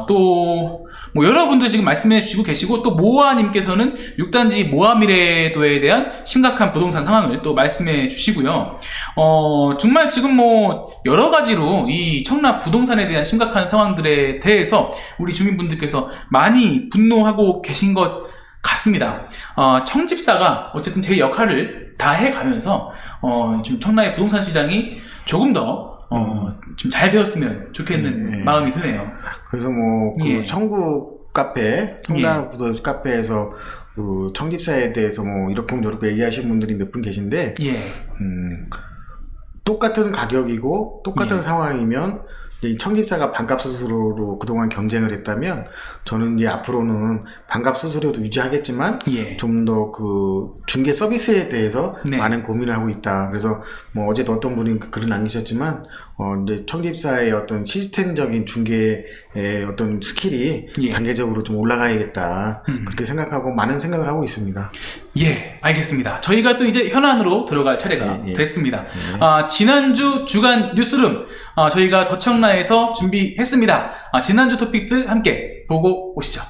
[SPEAKER 1] 또 뭐 여러분들 지금 말씀해 주시고 계시고, 또 모아님께서는 6단지 모아미래도에 대한 심각한 부동산 상황을 또 말씀해 주시고요. 정말 지금 뭐 여러 가지로 이 청라 부동산에 대한 심각한 상황들에 대해서 우리 주민분들께서 많이 분노하고 계신 것 같습니다. 청집사가 어쨌든 제 역할을 다 해가면서 좀 청라의 부동산 시장이 조금 더 좀 잘 되었으면 좋겠는 마음이 드네요.
[SPEAKER 2] 그래서 뭐 그 청구 카페, 청라 구도 카페에서 그 청집사에 대해서 뭐 이렇게 저렇게 얘기하시는 분들이 몇 분 계신데, 똑같은 가격이고 똑같은 상황이면 이 청집사가 반값 수수료로 그동안 경쟁을 했다면 저는 이제 앞으로는 반값 수수료도 유지하겠지만 좀 더 그 중개 서비스에 대해서 많은 고민을 하고 있다. 그래서 뭐 어제도 어떤 분이 글을 남기셨지만 이제 청집사의 어떤 시스템적인 중개의 어떤 스킬이 단계적으로 좀 올라가야겠다. 그렇게 생각하고 많은 생각을 하고 있습니다.
[SPEAKER 1] 예, 알겠습니다. 저희가 또 이제 현안으로 들어갈 차례가 됐습니다. 지난주 주간 뉴스룸 저희가 더청라에서 준비했습니다. 지난주 토픽들 함께 보고 오시죠.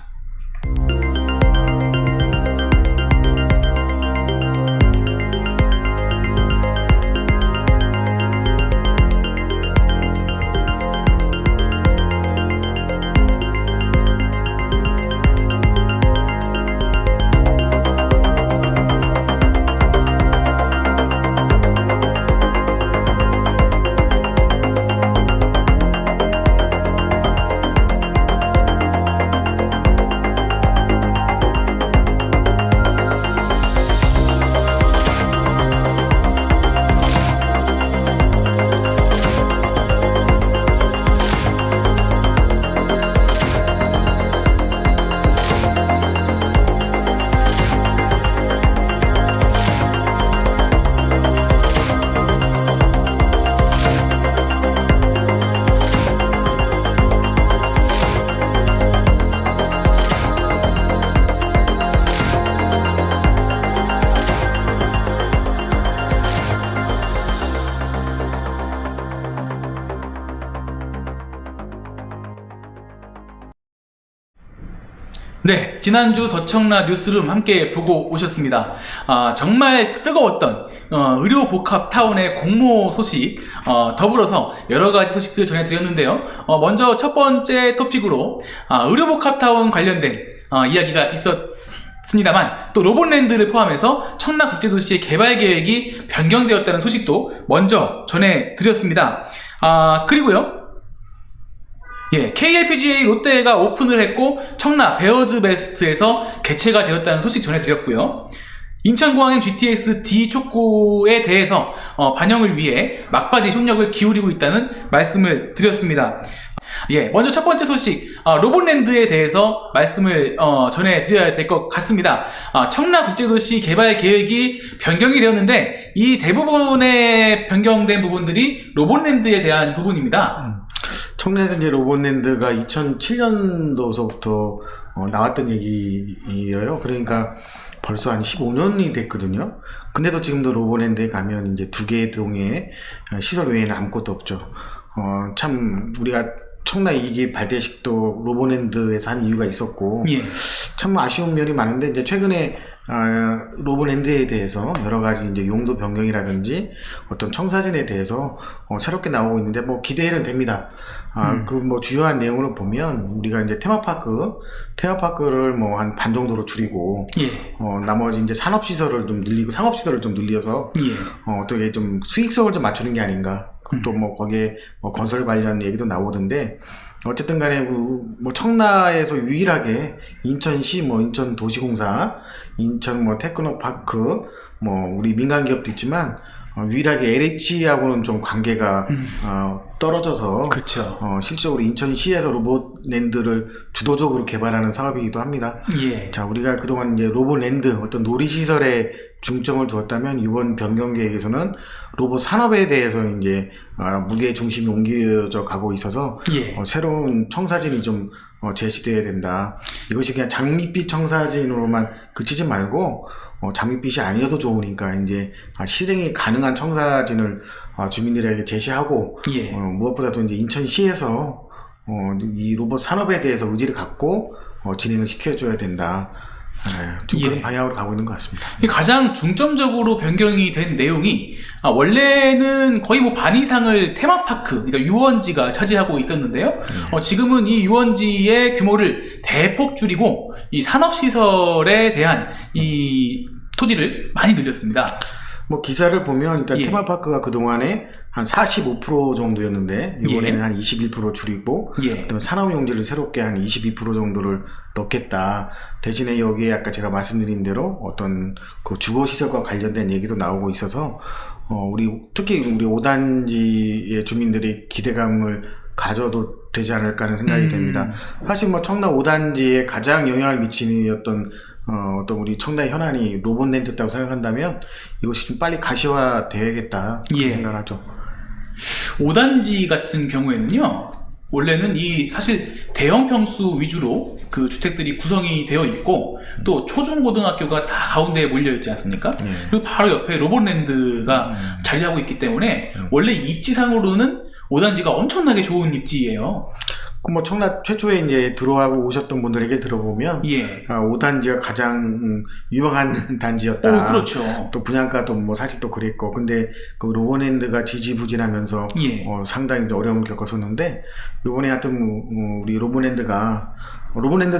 [SPEAKER 1] 네, 지난주 더청라 뉴스룸 함께 보고 오셨습니다. 정말 뜨거웠던 의료복합타운의 공모 소식, 더불어서 여러가지 소식들 전해드렸는데요. 먼저 첫 번째 토픽으로 의료복합타운 관련된 이야기가 있었습니다만, 또 로봇랜드를 포함해서 청라국제도시의 개발 계획이 변경되었다는 소식도 먼저 전해드렸습니다. 그리고요, KLPGA 롯데가 오픈을 했고 청라 베어즈 베스트에서 개최가 되었다는 소식 전해드렸고요. 인천공항행 GTX D 촉구에 대해서 반영을 위해 막바지 협력을 기울이고 있다는 말씀을 드렸습니다. 먼저 첫 번째 소식, 로봇랜드에 대해서 말씀을 전해드려야 될 것 같습니다. 청라국제도시 개발 계획이 변경이 되었는데 이 대부분의 변경된 부분들이 로봇랜드에 대한 부분입니다.
[SPEAKER 2] 청라에서 이제 로봇랜드가 2007년도서부터 나왔던 얘기예요. 그러니까 벌써 한 15년이 됐거든요. 근데도 지금도 로봇랜드에 가면 이제 두 개의 동에 시설 외에는 아무것도 없죠. 참 우리가 청라 2기 발대식도 로봇랜드에서 한 이유가 있었고, 참 아쉬운 면이 많은데 이제 최근에 로봇랜드에 대해서 여러 가지 이제 용도 변경이라든지 어떤 청사진에 대해서 새롭게 나오고 있는데 뭐 기대는 됩니다. 그 뭐 주요한 내용으로 보면 우리가 이제 테마파크를 뭐 한 반 정도로 줄이고, 나머지 이제 산업시설을 좀 늘리고 상업시설을 좀 늘려서 어떻게 좀 수익성을 좀 맞추는 게 아닌가 또 뭐 거기에 뭐 건설 관련 얘기도 나오던데 어쨌든 간에 뭐 청라에서 유일하게 인천시 뭐 인천도시공사, 인천 뭐 테크노파크 뭐 우리 민간 기업도 있지만 유일하게 LH하고는 좀 관계가 떨어져서
[SPEAKER 1] 그렇죠.
[SPEAKER 2] 실질적으로 인천시에서 로봇랜드를 주도적으로 개발하는 사업이기도 합니다.
[SPEAKER 1] 예.
[SPEAKER 2] 자, 우리가 그동안 이제 로봇랜드 어떤 놀이시설에 중점을 두었다면 이번 변경 계획에서는 로봇 산업에 대해서 이제 무게 중심이 옮겨져 가고 있어서
[SPEAKER 1] 예.
[SPEAKER 2] 새로운 청사진이 좀 제시되어야 된다. 이것이 그냥 장밋빛 청사진으로만 그치지 말고 장밋빛이 아니어도 좋으니까 이제 실행이 가능한 청사진을 주민들에게 제시하고
[SPEAKER 1] 예.
[SPEAKER 2] 무엇보다도 이제 인천시에서 이 로봇 산업에 대해서 의지를 갖고 진행을 시켜줘야 된다. 좀 그런
[SPEAKER 1] 예.
[SPEAKER 2] 방향으로 가고 있는 것 같습니다.
[SPEAKER 1] 가장 중점적으로 변경이 된 내용이 원래는 거의 뭐 반 이상을 테마파크, 그러니까 유원지가 차지하고 있었는데요. 지금은 이 유원지의 규모를 대폭 줄이고 이 산업시설에 대한 이 토지를 많이 늘렸습니다.
[SPEAKER 2] 뭐 기사를 보면 일단
[SPEAKER 1] 예.
[SPEAKER 2] 테마파크가 그동안에 한 45% 정도였는데 이번에는
[SPEAKER 1] 예.
[SPEAKER 2] 한 21% 줄이고
[SPEAKER 1] 예.
[SPEAKER 2] 그다음에 산업용지를 새롭게 한 22% 정도를 넣겠다. 대신에 여기에 아까 제가 말씀드린 대로 어떤 그 주거시설과 관련된 얘기도 나오고 있어서 특히 우리 5단지의 주민들이 기대감을 가져도 되지 않을까 하는 생각이 됩니다. 사실 뭐 청라 5단지에 가장 영향을 미치는 어떤 우리 청라의 현안이 로봇랜드였다고 생각한다면 이것이 좀 빨리 가시화되어야겠다 그렇게
[SPEAKER 1] 예.
[SPEAKER 2] 생각을 하죠.
[SPEAKER 1] 5단지 같은 경우에는요, 원래는 이 사실 대형 평수 위주로 그 주택들이 구성이 되어 있고 또 초중고등학교가 다 가운데에 몰려 있지 않습니까? 그리고 바로 옆에 로봇랜드가 자리하고 있기 때문에 원래 입지상으로는 5단지가 엄청나게 좋은 입지예요.
[SPEAKER 2] 뭐 청라 최초에 이제 들어와고 오셨던 분들 얘기 들어보면
[SPEAKER 1] 예.
[SPEAKER 2] 5단지가 가장 유명한 단지였다.
[SPEAKER 1] 그렇죠.
[SPEAKER 2] 또 분양가도 뭐 사실 또 그랬고 근데 그 로봇랜드가 지지부진하면서
[SPEAKER 1] 예.
[SPEAKER 2] 상당히 어려움을 겪었었는데 이번에 하여튼 우리 로봇랜드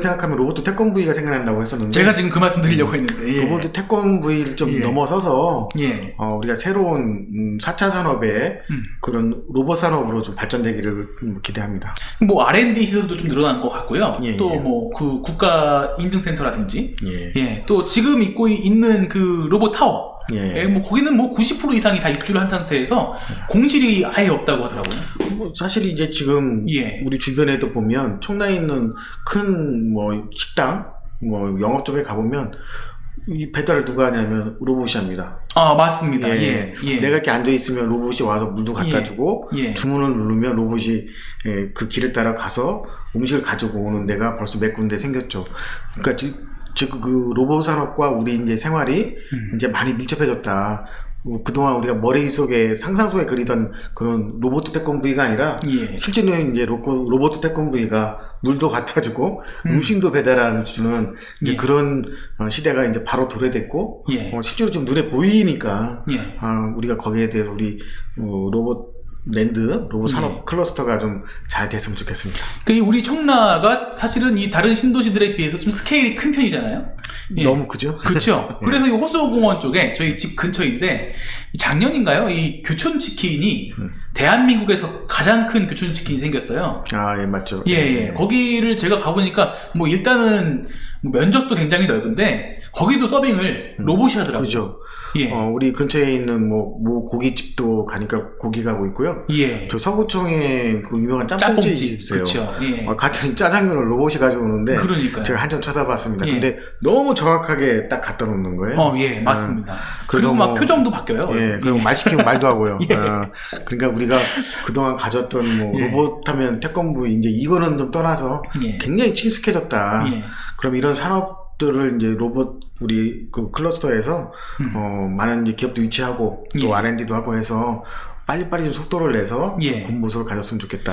[SPEAKER 2] 생각하면 로봇 태권브이가 생각난다고 했었는데
[SPEAKER 1] 제가 지금 그 말씀 드리려고 했는데 예.
[SPEAKER 2] 로봇 태권브이를 좀
[SPEAKER 1] 예.
[SPEAKER 2] 넘어서서
[SPEAKER 1] 예.
[SPEAKER 2] 우리가 새로운 4차 산업의 그런 로봇 산업으로 좀 발전되기를 기대합니다.
[SPEAKER 1] 뭐 R&D 시설도 좀 늘어난 것 같고요.
[SPEAKER 2] 예,
[SPEAKER 1] 또
[SPEAKER 2] 예.
[SPEAKER 1] 뭐 그 국가 인증센터라든지
[SPEAKER 2] 예.
[SPEAKER 1] 예. 또 지금 있고 있는 그 로봇 타워
[SPEAKER 2] 예.
[SPEAKER 1] 뭐 거기는 뭐 90% 이상이 다 입주를 한 상태에서 공실이 아예 없다고 하더라고요.
[SPEAKER 2] 뭐 사실 이제 지금
[SPEAKER 1] 예.
[SPEAKER 2] 우리 주변에도 보면 청라에 있는 큰 뭐 식당, 뭐 영업점에 가보면 이 배달을 누가 하냐면 로봇이 합니다.
[SPEAKER 1] 아 맞습니다. 예. 예.
[SPEAKER 2] 내가 이렇게 앉아 있으면 로봇이 와서 물도 갖다
[SPEAKER 1] 예.
[SPEAKER 2] 주고
[SPEAKER 1] 예.
[SPEAKER 2] 주문을 누르면 로봇이 그 길을 따라 가서 음식을 가지고 오는 데가 벌써 몇 군데 생겼죠. 그러니까 즉 그 로봇 산업과 우리 이제 생활이 이제 많이 밀접해졌다. 그동안 우리가 머릿속에 상상 속에 그리던 그런 로봇 태권브이가 아니라
[SPEAKER 1] 예.
[SPEAKER 2] 실제로는 이제 로봇 태권브이가 물도 갖다 주고 음식도 배달하는 주는 이제
[SPEAKER 1] 예.
[SPEAKER 2] 그런 시대가 이제 바로 도래됐고
[SPEAKER 1] 예.
[SPEAKER 2] 실제로 좀 눈에 보이니까
[SPEAKER 1] 예.
[SPEAKER 2] 우리가 거기에 대해서 우리 로봇 산업
[SPEAKER 1] 예.
[SPEAKER 2] 클러스터가 좀 잘 됐으면 좋겠습니다.
[SPEAKER 1] 그 우리 청라가 사실은 이 다른 신도시들에 비해서 좀 스케일이 큰 편이잖아요. 예.
[SPEAKER 2] 너무 크죠?
[SPEAKER 1] 그렇죠. 그래서 이 호수공원 쪽에 저희 집 근처인데 작년인가요? 이 교촌치킨이 대한민국에서 가장 큰 교촌치킨이 생겼어요.
[SPEAKER 2] 예, 맞죠.
[SPEAKER 1] 예. 거기를 제가 가보니까 뭐 일단은 면적도 굉장히 넓은데 거기도 서빙을 로봇이 하더라고요.
[SPEAKER 2] 그죠.
[SPEAKER 1] 예.
[SPEAKER 2] 우리 근처에 있는 뭐 고깃집도 가니까 고기 가고 있고요.
[SPEAKER 1] 예.
[SPEAKER 2] 저 서구청에 그 유명한 짬뽕집 있어요.
[SPEAKER 1] 그렇죠. 예.
[SPEAKER 2] 같은 짜장면을 로봇이 가져오는데
[SPEAKER 1] 그러니까요.
[SPEAKER 2] 제가 한참 쳐다봤습니다.
[SPEAKER 1] 예.
[SPEAKER 2] 근데 너무 정확하게 딱 갖다 놓는 거예요.
[SPEAKER 1] 예, 맞습니다.
[SPEAKER 2] 그래서
[SPEAKER 1] 그리고 막
[SPEAKER 2] 뭐-
[SPEAKER 1] 표정도 바뀌어요.
[SPEAKER 2] 예, 그리고 말 시키면 말도 하고요.
[SPEAKER 1] 예.
[SPEAKER 2] 그러니까 우리가 그동안 가졌던 뭐
[SPEAKER 1] 예.
[SPEAKER 2] 로봇 하면 태권브 이제 이거는 좀 떠나서
[SPEAKER 1] 예.
[SPEAKER 2] 굉장히 친숙해졌다.
[SPEAKER 1] 예.
[SPEAKER 2] 그럼 이런 산업들을 이제 로봇 우리 그 클러스터에서 많은 이제 기업도 유치하고 또
[SPEAKER 1] 예.
[SPEAKER 2] R&D도 하고 해서 빨리빨리 좀 속도를 내서
[SPEAKER 1] 예.
[SPEAKER 2] 그 모습을 가졌으면 좋겠다.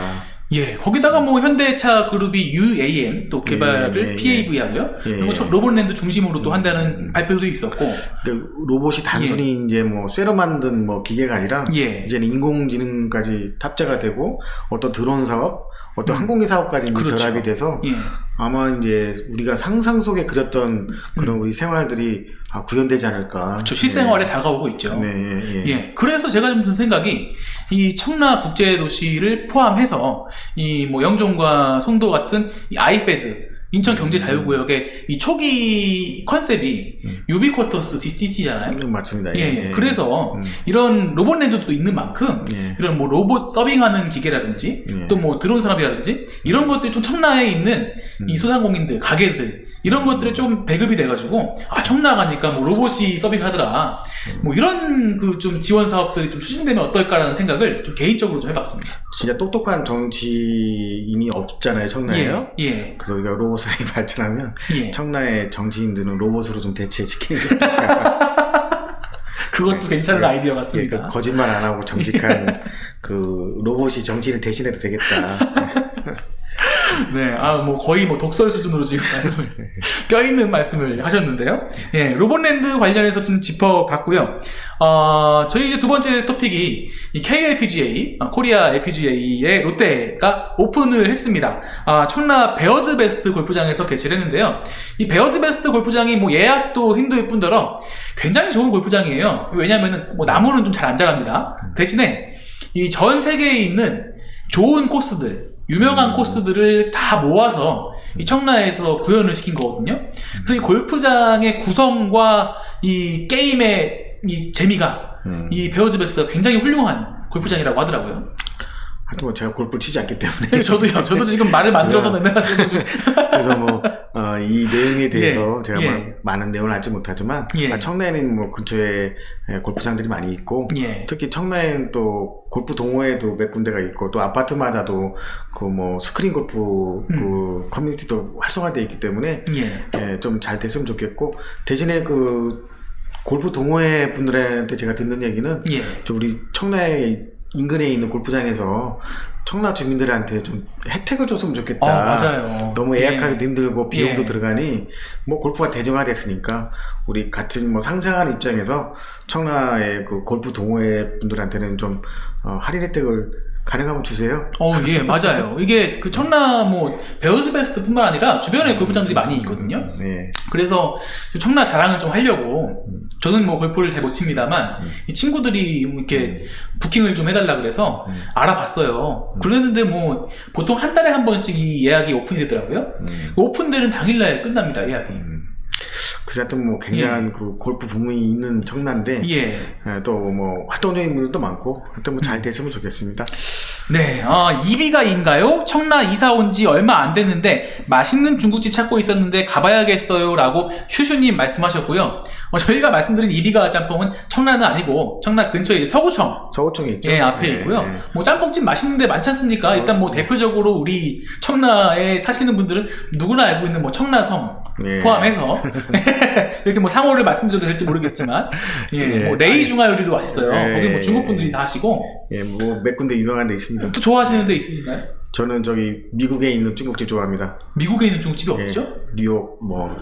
[SPEAKER 1] 예, 거기다가 뭐 현대차 그룹이 UAM 또 개발을
[SPEAKER 2] 예.
[SPEAKER 1] PAV 하고요.
[SPEAKER 2] 예.
[SPEAKER 1] 그리고 로봇랜드 중심으로 또 한다는 발표도 있었고.
[SPEAKER 2] 그러니까 로봇이 단순히 이제 뭐 쇠로 만든 뭐 기계가 아니라
[SPEAKER 1] 예.
[SPEAKER 2] 이제는 인공지능까지 탑재가 되고 어떤 드론 사업, 어떤 항공기 사업까지 이제
[SPEAKER 1] 그렇죠.
[SPEAKER 2] 결합이 돼서
[SPEAKER 1] 예.
[SPEAKER 2] 아마 이제 우리가 상상 속에 그렸던 그런 우리 생활들이 구현되지 않을까.
[SPEAKER 1] 그렇죠. 실생활에 다가오고 있죠.
[SPEAKER 2] 네, 예.
[SPEAKER 1] 예. 그래서 제가 좀 든 생각이 이 청라 국제도시를 포함해서 이 뭐 영종과 송도 같은 이 아이페즈 인천경제자유구역의 이 초기 컨셉이 유비쿼터스 DT잖아요.
[SPEAKER 2] 맞습니다.
[SPEAKER 1] 예. 그래서 이런 로봇랜드도 있는 만큼
[SPEAKER 2] 예.
[SPEAKER 1] 이런 뭐 로봇 서빙하는 기계라든지
[SPEAKER 2] 예.
[SPEAKER 1] 또 뭐 드론 산업이라든지 이런 것들이 좀 청라에 있는 이 소상공인들, 가게들 이런 것들에 좀 배급이 돼가지고 청라 가니까 뭐 로봇이 서빙하더라. 뭐 이런 그 좀 지원 사업들이 좀 추진되면 어떨까라는 생각을 좀 개인적으로 좀 해봤습니다.
[SPEAKER 2] 진짜 똑똑한 정치인이 없잖아요, 청라에요.
[SPEAKER 1] 예.
[SPEAKER 2] 그래서 우리가 로봇이 발전하면
[SPEAKER 1] 예.
[SPEAKER 2] 청라의 정치인들은 로봇으로 좀 대체시키는 게 어떨까.
[SPEAKER 1] 그것도 괜찮은 아이디어 같습니다.
[SPEAKER 2] 그 거짓말 안 하고 정직한 그 로봇이 정치인을 대신해도 되겠다.
[SPEAKER 1] 네, 뭐 거의 뭐 독설 수준으로 지금 말씀을 뼈있는 말씀을 하셨는데요. 예, 로봇랜드 관련해서 좀 짚어봤고요. 저희 이제 두 번째 토픽이 이 KLPGA, 코리아 LPGA의 롯데가 오픈을 했습니다. 청라 베어즈 베스트 골프장에서 개최를 했는데요. 이 베어즈 베스트 골프장이 뭐 예약도 힘들 뿐더러 굉장히 좋은 골프장이에요. 왜냐면은 뭐 나무는 좀 잘 안 자랍니다. 대신에 이 전 세계에 있는 좋은 코스들, 유명한 코스들을 다 모아서 이 청라에서 구현을 시킨 거거든요. 그래서 이 골프장의 구성과 이 게임의 이 재미가 이 베어즈 베스트가 굉장히 훌륭한 골프장이라고 하더라고요.
[SPEAKER 2] 하여튼 뭐 제가 골프를 치지 않기 때문에.
[SPEAKER 1] 저도 지금 말을 만들어서 내면서 좀.
[SPEAKER 2] 그래서 뭐, 이 내용에 대해서
[SPEAKER 1] 예.
[SPEAKER 2] 제가 많은 내용을 알지 못하지만,
[SPEAKER 1] 예.
[SPEAKER 2] 청라에는 뭐 근처에 골프장들이 많이 있고,
[SPEAKER 1] 예.
[SPEAKER 2] 특히 청라에는 또 골프 동호회도 몇 군데가 있고, 또 아파트마다도 그 뭐 스크린 골프 그 커뮤니티도 활성화되어 있기 때문에,
[SPEAKER 1] 예.
[SPEAKER 2] 좀 잘 됐으면 좋겠고, 대신에 그 골프 동호회 분들한테 제가 듣는 얘기는,
[SPEAKER 1] 예.
[SPEAKER 2] 우리 청라에 인근에 있는 골프장에서 청라 주민들한테 좀 혜택을 줬으면 좋겠다.
[SPEAKER 1] 맞아요.
[SPEAKER 2] 너무 예약하기도
[SPEAKER 1] 예.
[SPEAKER 2] 힘들고 비용도
[SPEAKER 1] 예.
[SPEAKER 2] 들어가니 뭐 골프가 대중화됐으니까 우리 같은 뭐 상생하는 입장에서 청라의 그 골프 동호회 분들한테는 좀 할인 혜택을 가능하면 주세요.
[SPEAKER 1] 예, 맞아요. 이게 그 청라 뭐 베어즈 베스트 뿐만 아니라 주변에 골프장들이 많이 있거든요.
[SPEAKER 2] 네.
[SPEAKER 1] 그래서 청라 자랑을 좀 하려고 저는 뭐 골프를 잘 못 칩니다만 이 친구들이 뭐 이렇게 부킹을 좀 해달라 그래서 알아봤어요. 그랬는데 뭐 보통 한 달에 한 번씩 이 예약이 오픈이 되더라고요. 오픈되는 당일날 끝납니다, 예약이.
[SPEAKER 2] 그래서 하여튼 뭐 굉장한 그 골프 붐이 있는 청라인데 또 뭐 활동적인 분들도 많고 하여튼 뭐 잘 됐으면 좋겠습니다.
[SPEAKER 1] 네, 이비가인가요? 청라 이사 온 지 얼마 안 됐는데 맛있는 중국집 찾고 있었는데 가봐야겠어요 라고 슈슈님 말씀하셨고요. 저희가 말씀드린 이비가 짬뽕은 청라는 아니고 청라 근처에 서구청에
[SPEAKER 2] 있죠.
[SPEAKER 1] 앞에 있고요. 뭐 짬뽕집 맛있는 데 많지 않습니까? 일단 뭐 대표적으로 우리 청라에 사시는 분들은 누구나 알고 있는 뭐 청라성 포함해서 이렇게 뭐 상호를 말씀드려도 될지 모르겠지만 뭐 레이 중화 요리도 맛있어요. 거기 뭐 중국 분들이 다 하시고
[SPEAKER 2] 뭐 몇 군데 유명한 데 있습니다.
[SPEAKER 1] 또 좋아하시는 데 있으신가요?
[SPEAKER 2] 저는 저기 미국에 있는 중국집 좋아합니다.
[SPEAKER 1] 미국에 있는 중국집이 어디죠?
[SPEAKER 2] 뉴욕 뭐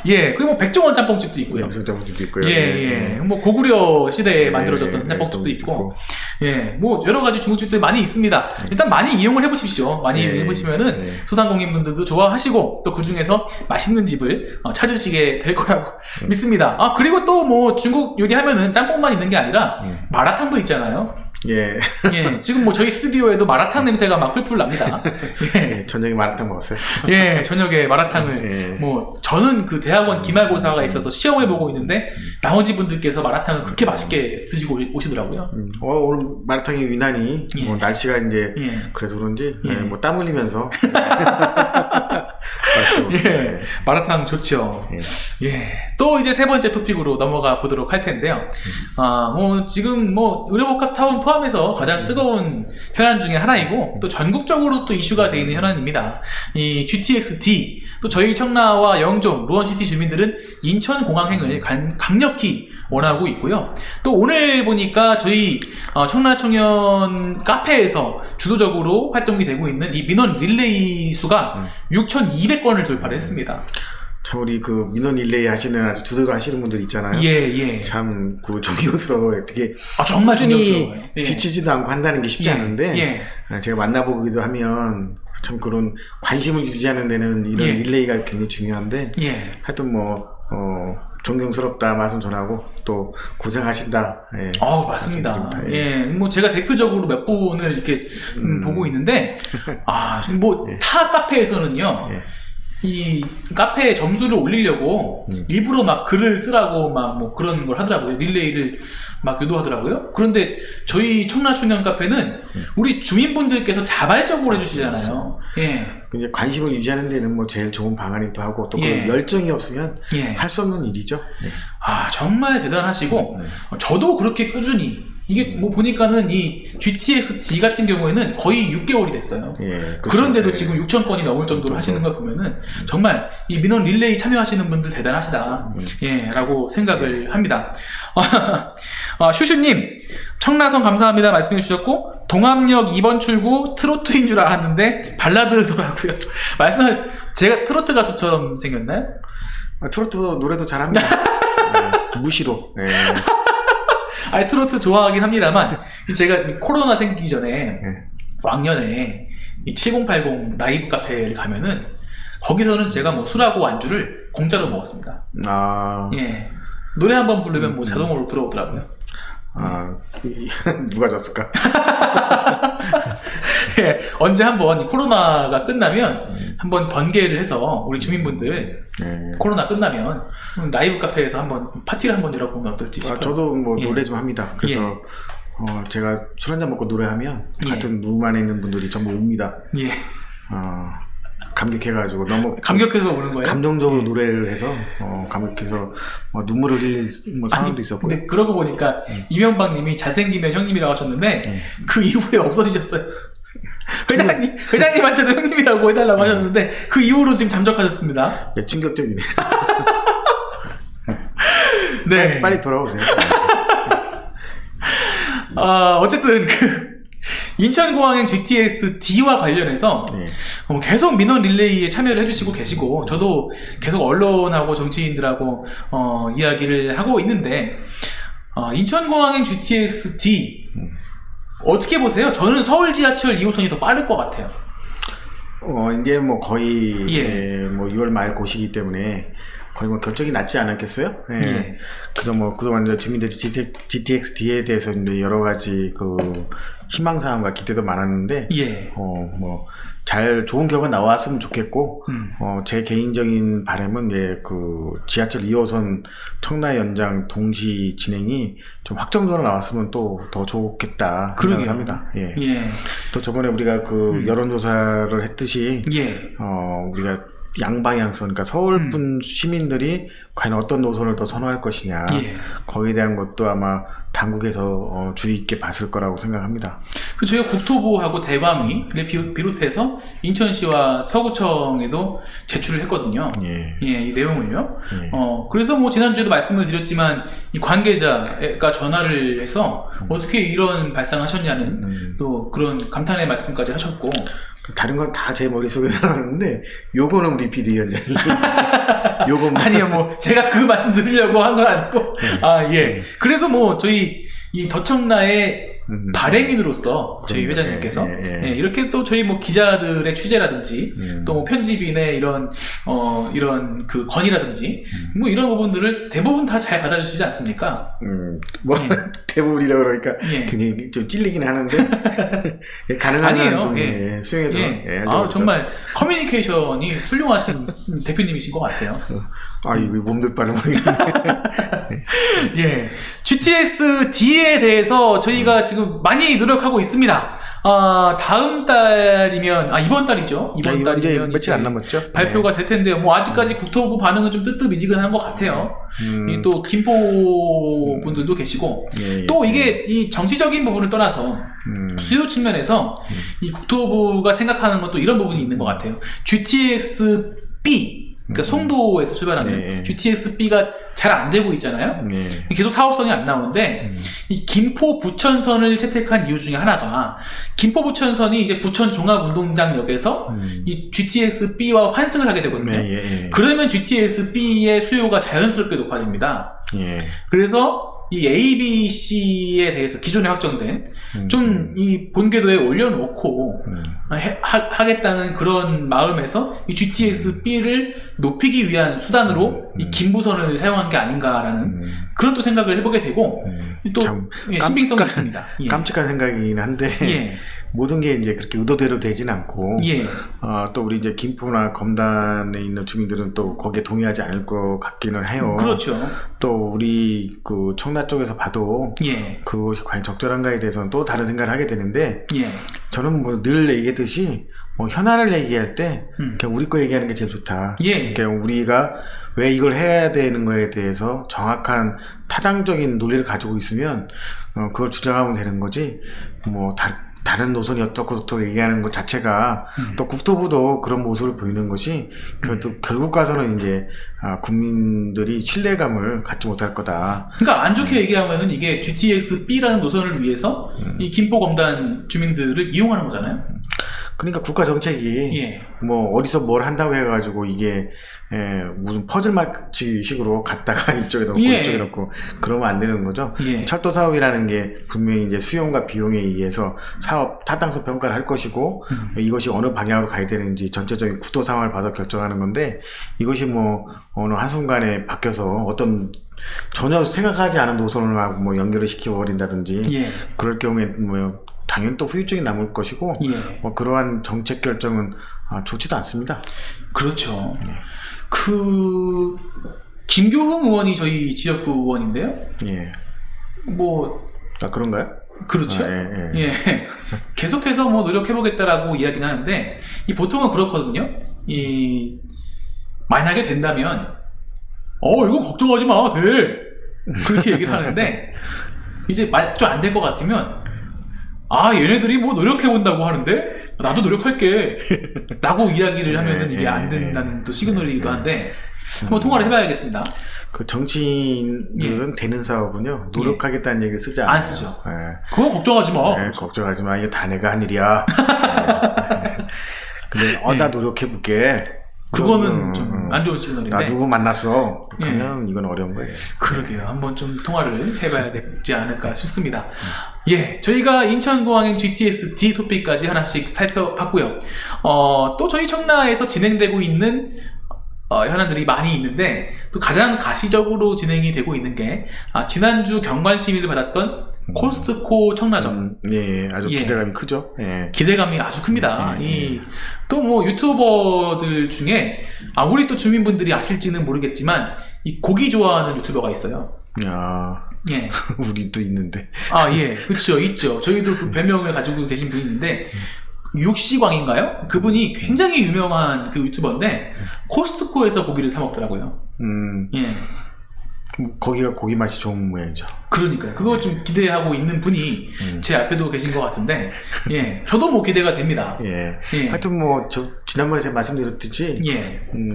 [SPEAKER 1] 그리고 뭐 백종원 짬뽕집도 있고요.
[SPEAKER 2] 짬뽕집도 있고요.
[SPEAKER 1] 뭐 고구려 시대에 만들어졌던 짬뽕집도 있고. 뭐 여러 가지 중국집들 많이 있습니다. 일단 많이 이용을 해보십시오. 많이 이용해보시면은 소상공인분들도 좋아하시고 또 그 중에서 맛있는 집을 찾으시게 될 거라고 믿습니다. 그리고 또 뭐 중국 요리하면은 짬뽕만 있는 게 아니라 마라탕도 있잖아요. 지금 뭐 저희 스튜디오에도 마라탕 냄새가 막 풀풀 납니다.
[SPEAKER 2] 저녁에 마라탕 먹었어요.
[SPEAKER 1] 저녁에 마라탕을 뭐 저는 그 대학원 기말고사가 있어서 시험을 보고 있는데 나머지 분들께서 마라탕을 그렇게 맛있게 드시고 오시더라고요.
[SPEAKER 2] 오늘 마라탕의 위난이 뭐 날씨가 이제 그래서 그런지 뭐 땀 흘리면서
[SPEAKER 1] 마라탕 좋죠. 또 이제 세 번째 토픽으로 넘어가 보도록 할 텐데요. 뭐 지금 뭐 의료복합 타운 포함해서 가장 뜨거운 현안 중에 하나이고 또 전국적으로 또 이슈가 되어 있는 현안입니다. 이 GTX-D 또 저희 청라와 영종, 루원시티 주민들은 인천공항행을 강력히 원하고 있고요. 또 오늘 보니까 저희 청라청년 카페에서 주도적으로 활동이 되고 있는 이 민원 릴레이 수가 6,200건을 돌파를 했습니다.
[SPEAKER 2] 참 우리 그 민원 릴레이 하시는 아주 두들겨 하시는 분들 있잖아요.
[SPEAKER 1] 예.
[SPEAKER 2] 참 그 존경스러워요. 되게
[SPEAKER 1] 정말
[SPEAKER 2] 꾸준히
[SPEAKER 1] 존경스러워요. 예.
[SPEAKER 2] 지치지도 않고 한다는 게 쉽지
[SPEAKER 1] 예.
[SPEAKER 2] 않은데
[SPEAKER 1] 예.
[SPEAKER 2] 제가 만나보기도 하면 참 그런 관심을 유지하는 데는 이런
[SPEAKER 1] 예.
[SPEAKER 2] 릴레이가 굉장히 중요한데
[SPEAKER 1] 예.
[SPEAKER 2] 하여튼 뭐 존경스럽다 말씀 전하고 또 고생하신다. 예.
[SPEAKER 1] 맞습니다.
[SPEAKER 2] 말씀드립니다.
[SPEAKER 1] 예. 뭐 제가 대표적으로 몇 분을 이렇게 보고 있는데, 뭐 타 카페에서는요,
[SPEAKER 2] 예.
[SPEAKER 1] 이 카페에 점수를 올리려고 일부러 막 글을 쓰라고 막 뭐 그런 걸 하더라고요. 릴레이를 막 유도하더라고요. 그런데 저희 청라초년 카페는 우리 주민분들께서 자발적으로 해주시잖아요. 예.
[SPEAKER 2] 이제 관심을 유지하는 데는 뭐 제일 좋은 방안이기도 하고 또 그
[SPEAKER 1] 예.
[SPEAKER 2] 열정이 없으면
[SPEAKER 1] 예.
[SPEAKER 2] 할 수 없는 일이죠. 예.
[SPEAKER 1] 정말 대단하시고, 저도 그렇게 꾸준히, 이게 뭐 보니까는 이 GTX-D 같은 경우에는 거의 6개월이 됐어요.
[SPEAKER 2] 예, 그렇죠.
[SPEAKER 1] 그런데도
[SPEAKER 2] 예.
[SPEAKER 1] 지금 6,000건이 넘을 정도로 하시는 걸 보면은 정말 이 민원 릴레이 참여하시는 분들 대단하시다. 라고 생각을 합니다. 슈슈님, 청라성 감사합니다 말씀해 주셨고, 동암역 2번 출구 트로트인 줄 알았는데 발라드더라고요. 제가 트로트 가수처럼 생겼나요?
[SPEAKER 2] 트로트 노래도 잘합니다. 무시로. 예.
[SPEAKER 1] 트로트 좋아하긴 합니다만, 제가 코로나 생기기 전에 왕년에 이 7080 라이브 카페를 가면은 거기서는 제가 뭐 술하고 안주를 공짜로 먹었습니다. 예. 노래 한번 부르면 뭐 자동으로 들어오더라고요.
[SPEAKER 2] 누가 졌을까?
[SPEAKER 1] 예, 언제 한번 코로나가 끝나면 한번 번개를 해서 우리 주민분들 코로나 끝나면 라이브 카페에서 한번 파티를 한번 열어보면 어떨지 싶어요.
[SPEAKER 2] 저도 뭐 노래 좀 합니다. 그래서 제가 술 한잔 먹고 노래하면 같은 룸 안에 있는 분들이 전부 옵니다.
[SPEAKER 1] 예.
[SPEAKER 2] 감격해가지고 너무
[SPEAKER 1] 감격해서 오는 거예요?
[SPEAKER 2] 감정적으로 노래를 해서 감격해서 눈물을 흘릴 상황도 있었고.
[SPEAKER 1] 근데 그러고 보니까 이명박님이 잘생기면 형님이라고 하셨는데 그 이후에 없어지셨어요. 회장님한테도 형님이라고 해달라고 하셨는데 그 이후로 지금 잠적하셨습니다.
[SPEAKER 2] 네, 충격적이네.
[SPEAKER 1] 네.
[SPEAKER 2] 빨리 돌아오세요.
[SPEAKER 1] 어쨌든 인천공항행 GTX-D와 관련해서 계속 민원 릴레이에 참여를 해주시고 계시고, 저도 계속 언론하고 정치인들하고 이야기를 하고 있는데, 인천공항행 GTX-D 어떻게 보세요? 저는 서울 지하철 2호선이 더 빠를 것 같아요.
[SPEAKER 2] 이제 뭐 거의 뭐 6월 말 고시기 때문에 거의 뭐 결정이 났지 않았겠어요? 예. 그래서 뭐 그동안 이제 주민들이 GTX-D에 대해서 이제 여러 가지 그 희망사항과 기대도 많았는데, 뭐 잘 좋은 결과 나왔으면 좋겠고, 제 개인적인 바람은 그 지하철 2호선 청라 연장 동시 진행이 좀 확정적으로 나왔으면 또 더 좋겠다 생각을 합니다. 또 저번에 우리가 그 여론조사를 했듯이, 우리가 양방향선, 그러니까 서울분 시민들이 과연 어떤 노선을 더 선호할 것이냐, 거기에 대한 것도 아마 당국에서 주의 있게 봤을 거라고 생각합니다.
[SPEAKER 1] 저희가 국토부하고 대광위를 비롯해서 인천시와 서구청에도 제출을 했거든요. 이 내용을요. 그래서 뭐 지난주에도 말씀을 드렸지만, 이 관계자가 전화를 해서 어떻게 이런 발상하셨냐는 또 그런 감탄의 말씀까지 하셨고,
[SPEAKER 2] 다른 건 다 제 머릿속에서 나왔는데 요거는 우리 비대위원장이
[SPEAKER 1] 아니요, 뭐 제가 그 말씀 드리려고 한 건 아니고, 그래도 뭐 저희 이 더청라의 발행인으로서 저희 회장님께서 이렇게 또 저희 뭐 기자들의 취재라든지 또 뭐 편집인의 이런 그 건의라든지 뭐 이런 부분들을 대부분 다 잘 받아주시지 않습니까?
[SPEAKER 2] 뭐 대부분이라고 그러니까 굉장히 좀 찔리긴 하는데 가능한 한 좀 수용해서
[SPEAKER 1] 정말 커뮤니케이션이 훌륭하신 대표님이신 것 같아요.
[SPEAKER 2] 이거 몸둘 바를 모르겠네.
[SPEAKER 1] GTX-D에 대해서 저희가 지금 많이 노력하고 있습니다. 다음 달이면, 이번 달이죠. 이번 달이면
[SPEAKER 2] 며칠 안 남았죠.
[SPEAKER 1] 발표가 될 텐데요. 뭐 아직까지 국토부 반응은 좀 뜨뜻미지근한 것 같아요. 또 김포 분들도 계시고, 또 이게 이 정치적인 부분을 떠나서 수요 측면에서 이 국토부가 생각하는 것도 이런 부분이 있는 것 같아요. GTX-B, 그러니까 송도에서 출발하는 GTX-B가 잘 안 되고 있잖아요.
[SPEAKER 2] 예.
[SPEAKER 1] 계속 사업성이 안 나오는데 이 김포 부천선을 채택한 이유 중에 하나가 김포 부천선이 이제 부천 종합운동장역에서 이 GTX-B와 환승을 하게 되거든요.
[SPEAKER 2] 예.
[SPEAKER 1] 그러면 GTX-B의 수요가 자연스럽게 높아집니다.
[SPEAKER 2] 예.
[SPEAKER 1] 그래서 이 A, B, C에 대해서 기존에 확정된 좀 이 본궤도에 올려놓고 하겠다는 그런 마음에서 이 GTX-B를 높이기 위한 수단으로 이 김부선을 사용한 게 아닌가라는 그런 또 생각을 해보게 되고 또
[SPEAKER 2] 참
[SPEAKER 1] 신빙성이 있습니다. 예.
[SPEAKER 2] 깜찍한 생각이긴 한데
[SPEAKER 1] 예.
[SPEAKER 2] 모든 게 이제 그렇게 의도대로 되진 않고
[SPEAKER 1] 예.
[SPEAKER 2] 또 우리 이제 김포나 검단에 있는 주민들은 또 거기에 동의하지 않을 것 같기는 해요.
[SPEAKER 1] 그렇죠.
[SPEAKER 2] 또 우리 그 청라 쪽에서 봐도
[SPEAKER 1] 예.
[SPEAKER 2] 그것이 과연 적절한가에 대해서는 또 다른 생각을 하게 되는데
[SPEAKER 1] 예.
[SPEAKER 2] 저는 뭐 늘 얘기했듯이 현안을 얘기할 때 그냥 우리 거 얘기하는 게 제일 좋다.
[SPEAKER 1] 예.
[SPEAKER 2] 그냥 우리가 왜 이걸 해야 되는 거에 대해서 정확한 타당적인 논리를 가지고 있으면 그걸 주장하면 되는 거지. 뭐 다른 노선이 어떻고 얘기하는 것 자체가 또 국토부도 그런 모습을 보이는 것이 결국 가서는 이제 국민들이 신뢰감을 갖지 못할 거다.
[SPEAKER 1] 그러니까 안 좋게 얘기하면은 이게 GTX-B라는 노선을 위해서 이 김포 검단 주민들을 이용하는 거잖아요.
[SPEAKER 2] 그러니까 국가 정책이
[SPEAKER 1] 예.
[SPEAKER 2] 뭐 어디서 뭘 한다고 해가지고 이게 무슨 퍼즐 마치식으로 갔다가 이쪽에 넣고
[SPEAKER 1] 예.
[SPEAKER 2] 이쪽에 넣고 그러면 안 되는 거죠.
[SPEAKER 1] 예.
[SPEAKER 2] 철도 사업이라는 게 분명히 이제 수용과 비용에 의해서 사업 타당성 평가를 할 것이고 이것이 어느 방향으로 가야 되는지 전체적인 구도 상황을 봐서 결정하는 건데 이것이 뭐 어느 한순간에 바뀌어서 어떤 전혀 생각하지 않은 노선을 막 뭐 연결을 시켜버린다든지
[SPEAKER 1] 예.
[SPEAKER 2] 그럴 경우에는 뭐 당연히 또 후유증이 남을 것이고
[SPEAKER 1] 예.
[SPEAKER 2] 뭐 그러한 정책 결정은 좋지도 않습니다.
[SPEAKER 1] 그렇죠. 김교흥 의원이 저희 지역구 의원인데요.
[SPEAKER 2] 예.
[SPEAKER 1] 뭐
[SPEAKER 2] 그런가요?
[SPEAKER 1] 그렇죠.
[SPEAKER 2] 예.
[SPEAKER 1] 예. 계속해서 뭐 노력해보겠다라고 이야기는 하는데 이 보통은 그렇거든요. 이 만약에 된다면 이거 걱정하지 마, 돼. 그렇게 얘기를 하는데 이제 좀 안 될 것 같으면 얘네들이 뭐 노력해본다고 하는데 나도 노력할게 라고 이야기를 하면은 이게 안 된다는 또 시그널이기도 한데 한번 통화를 해봐야겠습니다.
[SPEAKER 2] 그 정치인들은 되는 사업은요 노력하겠다는 얘기를 쓰지 않아요.
[SPEAKER 1] 안 쓰죠. 그건 걱정하지 마.
[SPEAKER 2] 걱정하지 마. 이게 다 내가 한 일이야. 근데 나 노력해볼게.
[SPEAKER 1] 그거는 좀 안 좋은 시그널인데.
[SPEAKER 2] 나 누구 만났어. 그러면 이건 어려운 거예요.
[SPEAKER 1] 그러게요. 한번 좀 통화를 해봐야 되지 않을까 싶습니다. 예, 저희가 인천공항행 GTX-D 토픽까지 하나씩 살펴봤고요. 또 저희 청라에서 진행되고 있는 현안들이 많이 있는데 또 가장 가시적으로 진행이 되고 있는 게 지난주 경관 심의를 받았던 코스트코 청라점.
[SPEAKER 2] 예, 아주 기대감이 크죠. 예.
[SPEAKER 1] 기대감이 아주 큽니다. 또 뭐 유튜버들 중에 우리 또 주민분들이 아실지는 모르겠지만 이 고기 좋아하는 유튜버가 있어요. 예.
[SPEAKER 2] 우리도 있는데.
[SPEAKER 1] 예, 그렇죠, 있죠. 저희도 그 별명을 가지고 계신 분이 있는데. 육시광인가요? 그분이 굉장히 유명한 그 유튜버인데 코스트코에서 고기를 사 먹더라고요. 예.
[SPEAKER 2] 거기가 고기 맛이 좋은 모양이죠.
[SPEAKER 1] 그러니까요. 그거 좀 기대하고 있는 분이 제 앞에도 계신 것 같은데, 예, 저도 뭐 기대가 됩니다.
[SPEAKER 2] 예. 하여튼 뭐 지난번에 제가 말씀드렸듯이,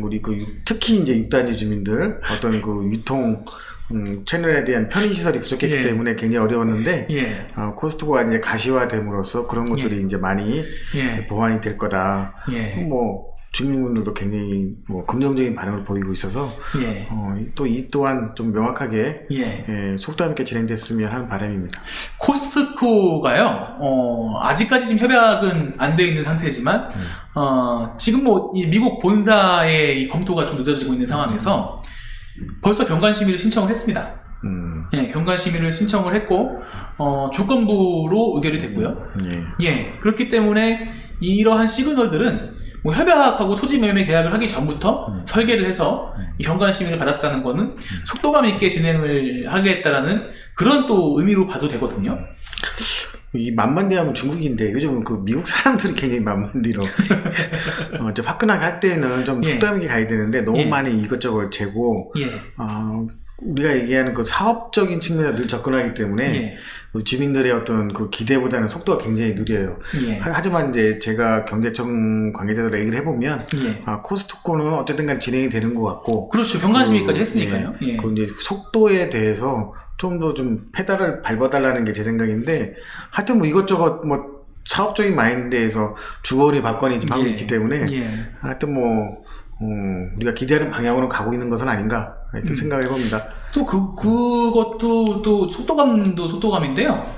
[SPEAKER 2] 우리 특히 이제 6단지 주민들 어떤 그 유통 채널에 대한 편의 시설이 부족했기 때문에 굉장히 어려웠는데 코스트코가 이제 가시화됨으로써 그런 것들이 이제 많이 보완이 될 거다. 뭐 주민분들도 굉장히 뭐 긍정적인 반응을 보이고 있어서 또 이 또한 좀 명확하게 속도 있게 진행됐으면 하는 바람입니다.
[SPEAKER 1] 코스트코가요. 아직까지 지금 협약은 안 돼 있는 상태지만 지금 뭐 이 미국 본사의 이 검토가 좀 늦어지고 있는 상황에서 벌써 경관 심의를 신청을 했습니다. 경관 심의를 신청을 했고 조건부로 의결이 됐고요. 그렇기 때문에 이러한 시그널들은 뭐 협약하고 토지 매매 계약을 하기 전부터 설계를 해서 이 경관 심의를 받았다는 거는 속도감 있게 진행을 하겠다라는 그런 또 의미로 봐도 되거든요.
[SPEAKER 2] 이 만만디하면 중국인데 요즘은 그 미국 사람들이 굉장히 만만디로 화끈하게 할 때는 좀 속도감 있게 가야 되는데 너무 많이 이것저것 재고 우리가 얘기하는 그 사업적인 측면에서 늘 접근하기 때문에
[SPEAKER 1] 예.
[SPEAKER 2] 주민들의 어떤 그 기대보다는 속도가 굉장히 느려요.
[SPEAKER 1] 예.
[SPEAKER 2] 하지만 이제 제가 경제청 관계자들 얘기를 해보면
[SPEAKER 1] 예.
[SPEAKER 2] 코스트코는 어쨌든 간 진행이 되는 것 같고
[SPEAKER 1] 그렇죠. 경관심의까지 했으니까요. 예.
[SPEAKER 2] 그 이제 속도에 대해서 좀 더 좀 페달을 밟아달라는 게 제 생각인데 하여튼 뭐 이것저것 뭐 사업적인 마인드에서 주거니 받거니 지금 하고
[SPEAKER 1] 예.
[SPEAKER 2] 있기 때문에
[SPEAKER 1] 예.
[SPEAKER 2] 하여튼 뭐 우리가 기대하는 방향으로 가고 있는 것은 아닌가 이렇게 생각해 봅니다.
[SPEAKER 1] 또 그것도 또 속도감도 속도감인데요.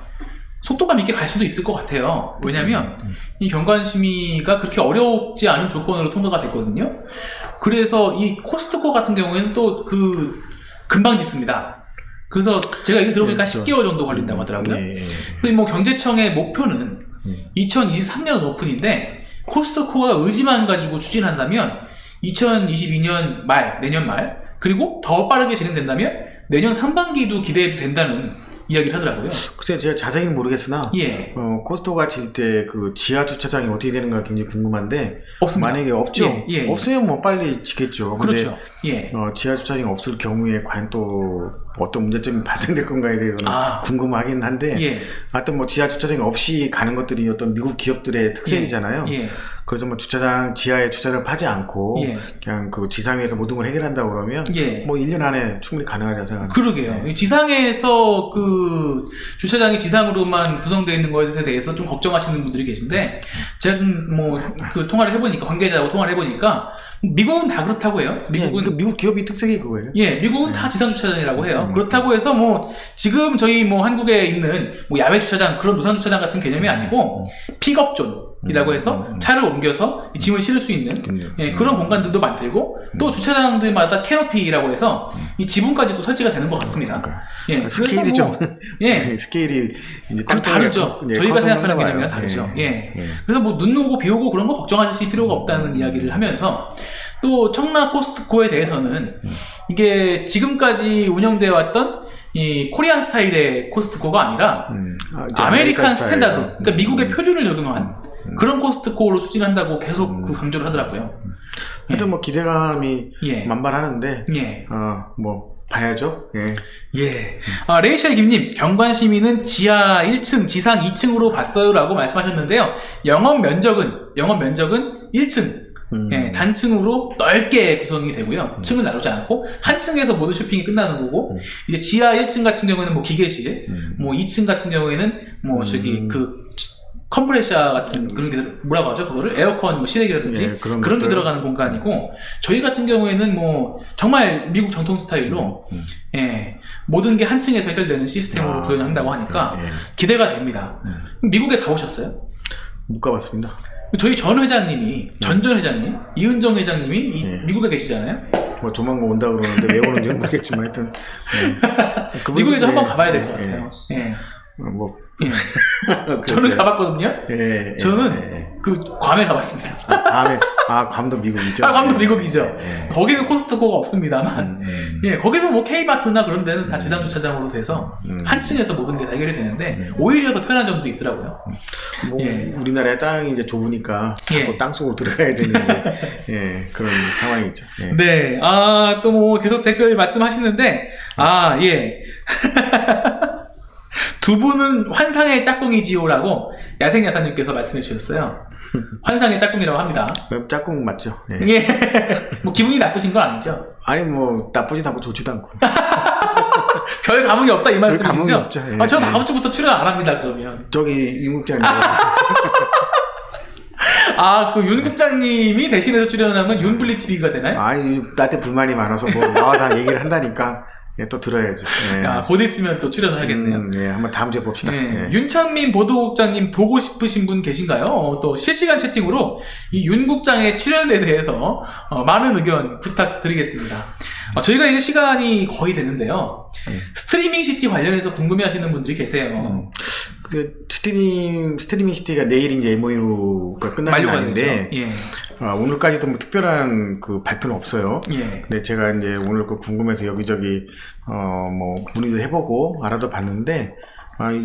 [SPEAKER 1] 속도감 있게 갈 수도 있을 것 같아요. 왜냐면 이 경관심의가 그렇게 어렵지 않은 조건으로 통과가 됐거든요. 그래서 이 코스트코 같은 경우에는 또 금방 짓습니다. 그래서 제가 얘기 들어보니까 10개월 정도 걸린다고 하더라고요. 또 뭐 경제청의 목표는 2023년 오픈인데 코스트코가 의지만 가지고 추진한다면 2022년 말, 내년 말, 그리고 더 빠르게 진행된다면 내년 상반기도 기대해도 된다는 이야기를 하더라고요.
[SPEAKER 2] 글쎄 제가 자세히는 모르겠으나
[SPEAKER 1] 예.
[SPEAKER 2] 코스트코가 질 때 그 지하 주차장이 어떻게 되는가 굉장히 궁금한데
[SPEAKER 1] 없습니다.
[SPEAKER 2] 만약에 없죠.
[SPEAKER 1] 예, 예,
[SPEAKER 2] 없으면 뭐 빨리 짓겠죠. 근데
[SPEAKER 1] 그렇죠. 예.
[SPEAKER 2] 지하 주차장이 없을 경우에 과연 또 어떤 문제점이 발생될 건가에 대해서는 궁금하긴 한데
[SPEAKER 1] 예.
[SPEAKER 2] 하여튼 뭐 지하 주차장이 없이 가는 것들이 어떤 미국 기업들의 특색이잖아요.
[SPEAKER 1] 예.
[SPEAKER 2] 그래서 뭐 지하에 주차장을 파지 않고
[SPEAKER 1] 예.
[SPEAKER 2] 그냥 그 지상에서 모든 걸 해결한다고 그러면
[SPEAKER 1] 예.
[SPEAKER 2] 뭐 1년 안에 충분히 가능하다고 생각합니다.
[SPEAKER 1] 그러게요. 지상에서 주차장이 지상으로만 구성되어 있는 것에 대해서 좀 걱정하시는 분들이 계신데, 제가 통화를 해보니까, 관계자하고 통화를 해보니까, 미국은 다 그렇다고 해요. 미국은.
[SPEAKER 2] 미국 기업이 특색이 그거예요.
[SPEAKER 1] 예, 미국은 다 지상 주차장이라고 해요. 그렇다고 해서 지금 저희 한국에 있는 야외 주차장, 그런 노상 주차장 같은 개념이 아니고, 픽업존이라고 해서 차를 옮겨서 이 짐을 실을 수 있는 그런 공간들도 만들고, 또 주차장들마다 캐노피라고 해서 이 지붕까지도 설치가 되는 것 같습니다. 예,
[SPEAKER 2] 스케일이 좀 스케일이 이제
[SPEAKER 1] 다르죠. 저희가 생각하는 개념이랑 다르죠. 예. 그래서 눈 오고 비 오고 그런 거 걱정하실 필요가 없다는 이야기를 하면서, 또 청라 코스트코에 대해서는 이게 지금까지 운영되어 왔던 이 코리안 스타일의 코스트코가 아니라 아메리칸 스탠다드, 그러니까 미국의 표준을 적용한 그런 코스트코로 추진한다고 계속 강조를 하더라고요.
[SPEAKER 2] 하여튼 뭐 기대감이 만발하는데 봐야죠.
[SPEAKER 1] 예. 레이첼 김님, 경관시민은 지하 1층, 지상 2층으로 봤어요 라고 말씀하셨는데요. 영업 면적은 1층. 예, 단층으로 넓게 구성이 되고요. 층을 나누지 않고 한 층에서 모든 쇼핑이 끝나는 거고, 이제 지하 1층 같은 경우에는 기계실, 2층 같은 경우에는 컴프레셔 같은 그런 게 뭐라고 하죠? 그거를 에어컨 실외기라든지 그런 게 들어가는 공간이고, 저희 같은 경우에는 정말 미국 전통 스타일로 모든 게 한 층에서 해결되는 시스템으로 구현한다고 하니까 기대가 됩니다. 미국에 가보셨어요?
[SPEAKER 2] 못 가봤습니다.
[SPEAKER 1] 저희 전 회장님이, 전 회장님, 이은정 회장님이 미국에 계시잖아요.
[SPEAKER 2] 조만간 온다 그러는데 왜 오는지는 모르겠지만 하여튼
[SPEAKER 1] 미국에서 한번 가봐야 될 것 같아요. 저는 가봤거든요. 저는 괌에 가봤습니다.
[SPEAKER 2] 괌도 미국이죠.
[SPEAKER 1] 괌도 미국이죠. 거기는 코스트코가 없습니다만, 거기서 K마트나 그런 데는 다 지상 주차장으로 돼서 한 층에서 모든 게 다 해결이 되는데 오히려 더 편한 점도 있더라고요.
[SPEAKER 2] 우리나라의 땅이 이제 좁으니까 자꾸 땅 속으로 들어가야 되는 그런 상황이죠.
[SPEAKER 1] 네. 또 계속 댓글 말씀하시는데, 두 분은 환상의 짝꿍이지요라고 야생야사님께서 말씀해 주셨어요. 환상의 짝꿍이라고 합니다.
[SPEAKER 2] 짝꿍 맞죠?
[SPEAKER 1] 기분이 나쁘신 건 아니죠?
[SPEAKER 2] 아니 나쁘지도 않고 좋지도 않고
[SPEAKER 1] 별 감흥이 없다 이 말씀이시죠?
[SPEAKER 2] 감흥이 없죠.
[SPEAKER 1] 저 다음 주부터 출연 안 합니다. 그러면
[SPEAKER 2] 저기 윤 국장님
[SPEAKER 1] 윤 국장님이 대신해서 출연을 하면 윤블리 TV가 되나요?
[SPEAKER 2] 나한테 불만이 많아서 나와서 얘기를 한다니까 또 들어야죠.
[SPEAKER 1] 곧 있으면 또 출연을 하겠네요.
[SPEAKER 2] 한번 다음 주에 봅시다.
[SPEAKER 1] 윤창민 보도국장님 보고 싶으신 분 계신가요? 또 실시간 채팅으로 이 윤 국장의 출연에 대해서 많은 의견 부탁드리겠습니다. 저희가 이제 시간이 거의 됐는데요. 스트리밍 시티 관련해서 궁금해하시는 분들이 계세요.
[SPEAKER 2] 스트리밍 시티가 내일 이제 MOU가 끝나는 날인데 오늘까지도 특별한 발표는 없어요. 근데 제가 이제 오늘 궁금해서 여기저기 문의도 해보고 알아도 봤는데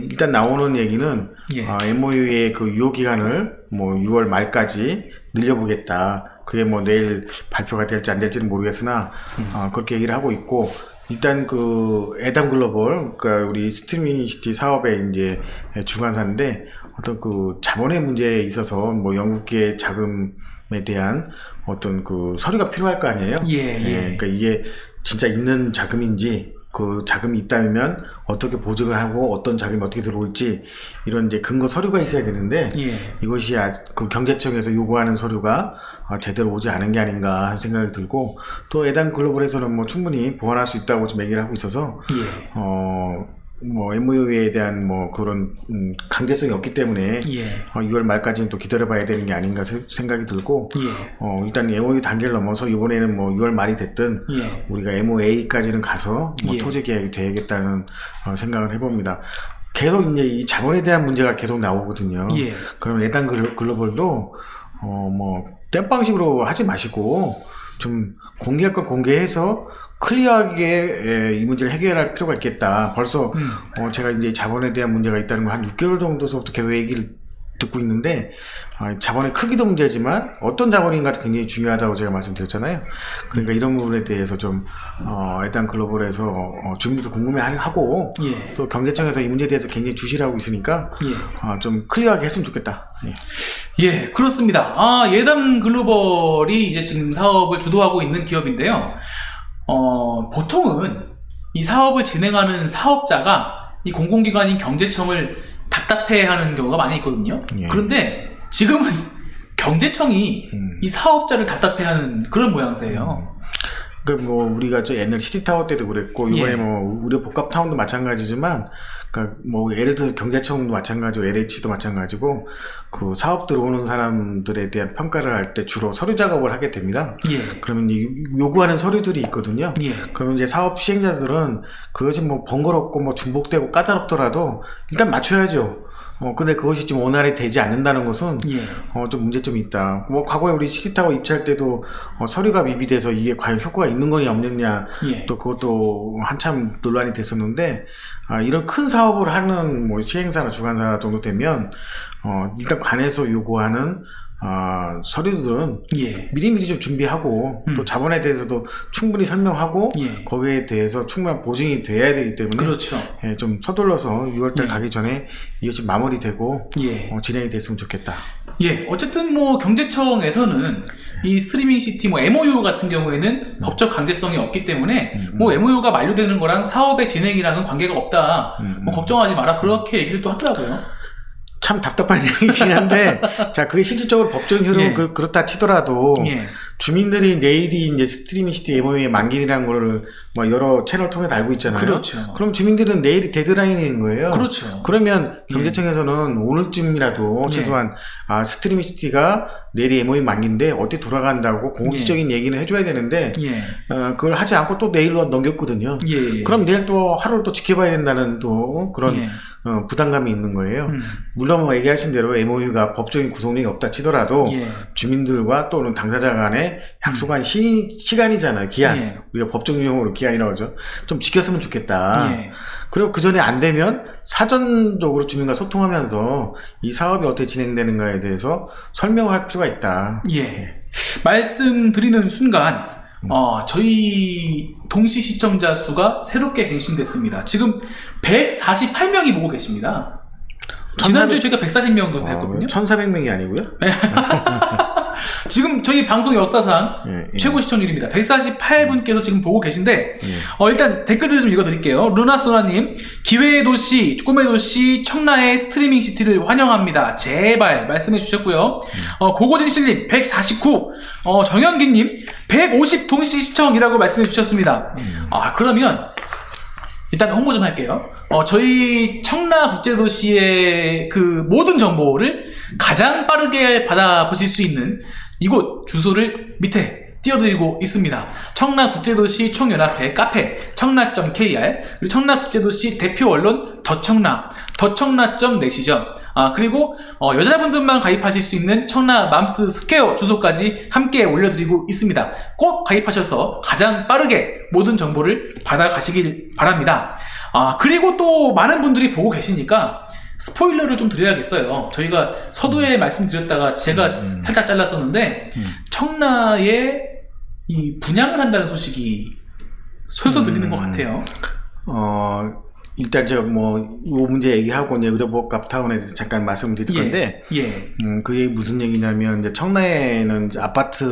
[SPEAKER 2] 일단 나오는 얘기는 MOU의 유효 기간을 6월 말까지 늘려보겠다. 그게 내일 발표가 될지 안 될지는 모르겠으나 그렇게 얘기를 하고 있고, 일단 그 에담 글로벌, 그러니까 우리 스트리밍 시티 사업의 이제 주관사인데 어떤 그 자본의 문제에 있어서 뭐 영국계 자금에 대한 어떤 그 서류가 필요할 거 아니에요? 그러니까 이게 진짜 있는 자금인지 그 자금이 있다면 어떻게 보증을 하고 어떤 자금이 어떻게 들어올지 이런 이제 근거 서류가 있어야 되는데 이것이 그 경제청에서 요구하는 서류가 제대로 오지 않은 게 아닌가 하는 생각이 들고 또 에단 글로벌에서는 뭐 충분히 보완할 수 있다고 좀 얘기를 하고 있어서 뭐 MOU에 대한 뭐 그런 강제성이 없기 때문에 6월 말까지는 또 기다려봐야 되는 게 아닌가 생각이 들고 일단 MOU 단계를 넘어서 이번에는 뭐 6월 말이 됐든 우리가 MOA까지는 가서 뭐 토지 계약이 되겠다는 생각을 해봅니다. 계속 이제 이 자본에 대한 문제가 계속 나오거든요. 그러면 에단 글로벌도 뭐 땜빵식으로 하지 마시고 좀 공개할 건 공개해서 클리어하게 이 문제를 해결할 필요가 있겠다. 벌써 제가 이제 자본에 대한 문제가 있다는 걸 한 6개월 정도서부터 계속 얘기를 듣고 있는데 자본의 크기도 문제지만 어떤 자본인가도 굉장히 중요하다고 제가 말씀드렸잖아요. 그러니까 이런 부분에 대해서 좀 일단 글로벌에서 주민들도 궁금해하고 또 경제청에서 이 문제에 대해서 굉장히 주시를 하고 있으니까 좀 클리어하게 했으면 좋겠다.
[SPEAKER 1] 그렇습니다. 예담 글로벌이 이제 지금 사업을 주도하고 있는 기업인데요. 보통은 이 사업을 진행하는 사업자가 이 공공기관인 경제청을 답답해하는 경우가 많이 있거든요. 그런데 지금은 경제청이 이 사업자를 답답해하는 그런 모양새예요.
[SPEAKER 2] 그러니까 뭐 우리가 저 옛날 시티타워 때도 그랬고 이번에 뭐 우리 복합타운도 마찬가지지만 그러니까 뭐 예를 들어서 경제청도 마찬가지고 LH도 마찬가지고 그 사업 들어오는 사람들에 대한 평가를 할 때 주로 서류 작업을 하게 됩니다. 그러면 이제 요구하는 서류들이 있거든요. 그러면 이제 사업 시행자들은 그것이 뭐 번거롭고 뭐 중복되고 까다롭더라도 일단 맞춰야죠. 근데 그것이 좀 원활히 되지 않는다는 것은 좀 문제점이 있다. 뭐 과거에 우리 시티타워 입찰 때도 서류가 미비돼서 이게 과연 효과가 있는 거냐 없느냐 또 그것도 한참 논란이 됐었는데 이런 큰 사업을 하는 뭐 시행사나 주관사 정도 되면 일단 관에서 요구하는 서류들은 미리미리 좀 준비하고 또 자본에 대해서도 충분히 설명하고 거기에 대해서 충분한 보증이 돼야 되기 때문에 좀 서둘러서 6월달 가기 전에 이것이 마무리되고 진행이 됐으면 좋겠다.
[SPEAKER 1] 어쨌든 뭐 경제청에서는 이 스트리밍 시티 뭐 MOU 같은 경우에는 법적 강제성이 없기 때문에 뭐 MOU가 만료되는 거랑 사업의 진행이랑은 관계가 없다. 뭐 걱정하지 마라 그렇게 얘기를 또 하더라고요.
[SPEAKER 2] 참 답답한 얘기긴 한데, 자, 그게 실질적으로 법적인 효력은 그렇다 치더라도, 주민들이 내일이 이제 스트리밍 시티 MOU의 만기라는 거를 뭐 여러 채널 통해서 알고 있잖아요. 그럼 주민들은 내일이 데드라인인 거예요. 그러면 경제청에서는 오늘쯤이라도 최소한 스트리밍 시티가 내일이 MOU 만기인데 어떻게 돌아간다고 공식적인 얘기는 해줘야 되는데 그걸 하지 않고 또 내일로 넘겼거든요. 그럼 내일 또 하루를 또 지켜봐야 된다는 또 그런 부담감이 있는 거예요. 물론 뭐 얘기하신 대로 MOU가 법적인 구속력이 없다 치더라도 주민들과 또는 당사자 간에 약속한 시간이잖아요. 기한. 우리가 법적 용어로 기한이라고 하죠. 좀 지켰으면 좋겠다. 그리고 그 전에 안 되면 사전적으로 주민과 소통하면서 이 사업이 어떻게 진행되는가에 대해서 설명할 필요가 있다.
[SPEAKER 1] 말씀드리는 순간 저희 동시 시청자 수가 새롭게 갱신됐습니다. 지금 148명이 보고 계십니다. 지난주에 저희가 140명 정도 했거든요.
[SPEAKER 2] 1400명이 아니고요?
[SPEAKER 1] 지금 저희 방송 역사상 최고 시청률입니다. 148분께서 지금 보고 계신데 일단 댓글들 좀 읽어드릴게요. 루나소나님, 기회의 도시, 꿈의 도시, 청라의 스트리밍 시티를 환영합니다. 제발 말씀해 주셨고요. 고고진실님 149, 정현기님 150 동시 시청이라고 말씀해 주셨습니다. 그러면 일단 홍보 좀 할게요. 저희 청라국제도시의 그 모든 정보를 가장 빠르게 받아보실 수 있는 이곳 주소를 밑에 띄워드리고 있습니다. 청라국제도시 총연합회 카페 청라.kr, 그리고 청라국제도시 대표 언론 더청라.net이죠. 그리고 여자분들만 가입하실 수 있는 청라 맘스 스퀘어 주소까지 함께 올려드리고 있습니다. 꼭 가입하셔서 가장 빠르게 모든 정보를 받아가시길 바랍니다. 그리고 또 많은 분들이 보고 계시니까 스포일러를 좀 드려야겠어요. 저희가 서두에 말씀드렸다가 제가 살짝 잘랐었는데 청라에 이 분양을 한다는 소식이 소소 들리는 것 같아요.
[SPEAKER 2] 일단 제가 이 문제 얘기하고 이제 의료보험 갑타운에 대해서 잠깐 말씀드릴 건데, 그게 무슨 얘기냐면, 이제 청라에는 이제 아파트,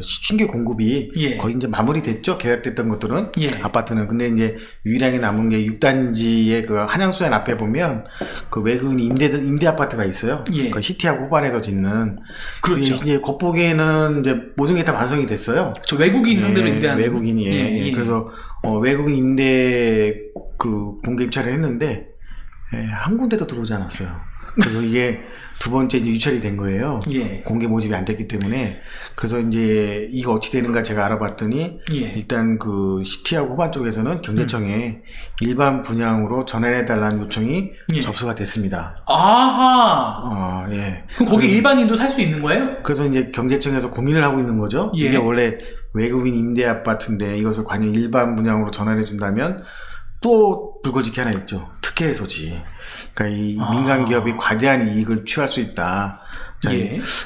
[SPEAKER 2] 신규 공급이 거의 이제 마무리됐죠? 계약됐던 것들은. 아파트는. 근데 이제 유일하게 남은 게 6단지의 그 한양수엔 앞에 보면, 그 외국인 임대 아파트가 있어요. 그 시티하고 호반에서 짓는.
[SPEAKER 1] 그렇죠.
[SPEAKER 2] 이제 겉보기에는 이제 모든 게 다 완성이 됐어요.
[SPEAKER 1] 저 외국인 상대로 임대하는.
[SPEAKER 2] 외국인이. 그래서, 외국인 임대 그 공개 입찰을 했는데 한 군데도 들어오지 않았어요. 그래서 이게 두 번째 이제 유찰이 된 거예요. 공개 모집이 안 됐기 때문에. 그래서 이제 이거 어찌 되는가 제가 알아봤더니 일단 그 시티하고 호반 쪽에서는 경제청에 일반 분양으로 전환해달라는 요청이 접수가 됐습니다.
[SPEAKER 1] 아하. 그럼 거기 일반인도 살 수 있는 거예요?
[SPEAKER 2] 그래서 이제 경제청에서 고민을 하고 있는 거죠. 이게 원래 외국인 임대 아파트인데 이것을 관련 일반 분양으로 전환해 준다면 또 불거질 게 하나 있죠. 특혜 소지. 그러니까 이 민간 기업이 과대한 이익을 취할 수 있다. 자,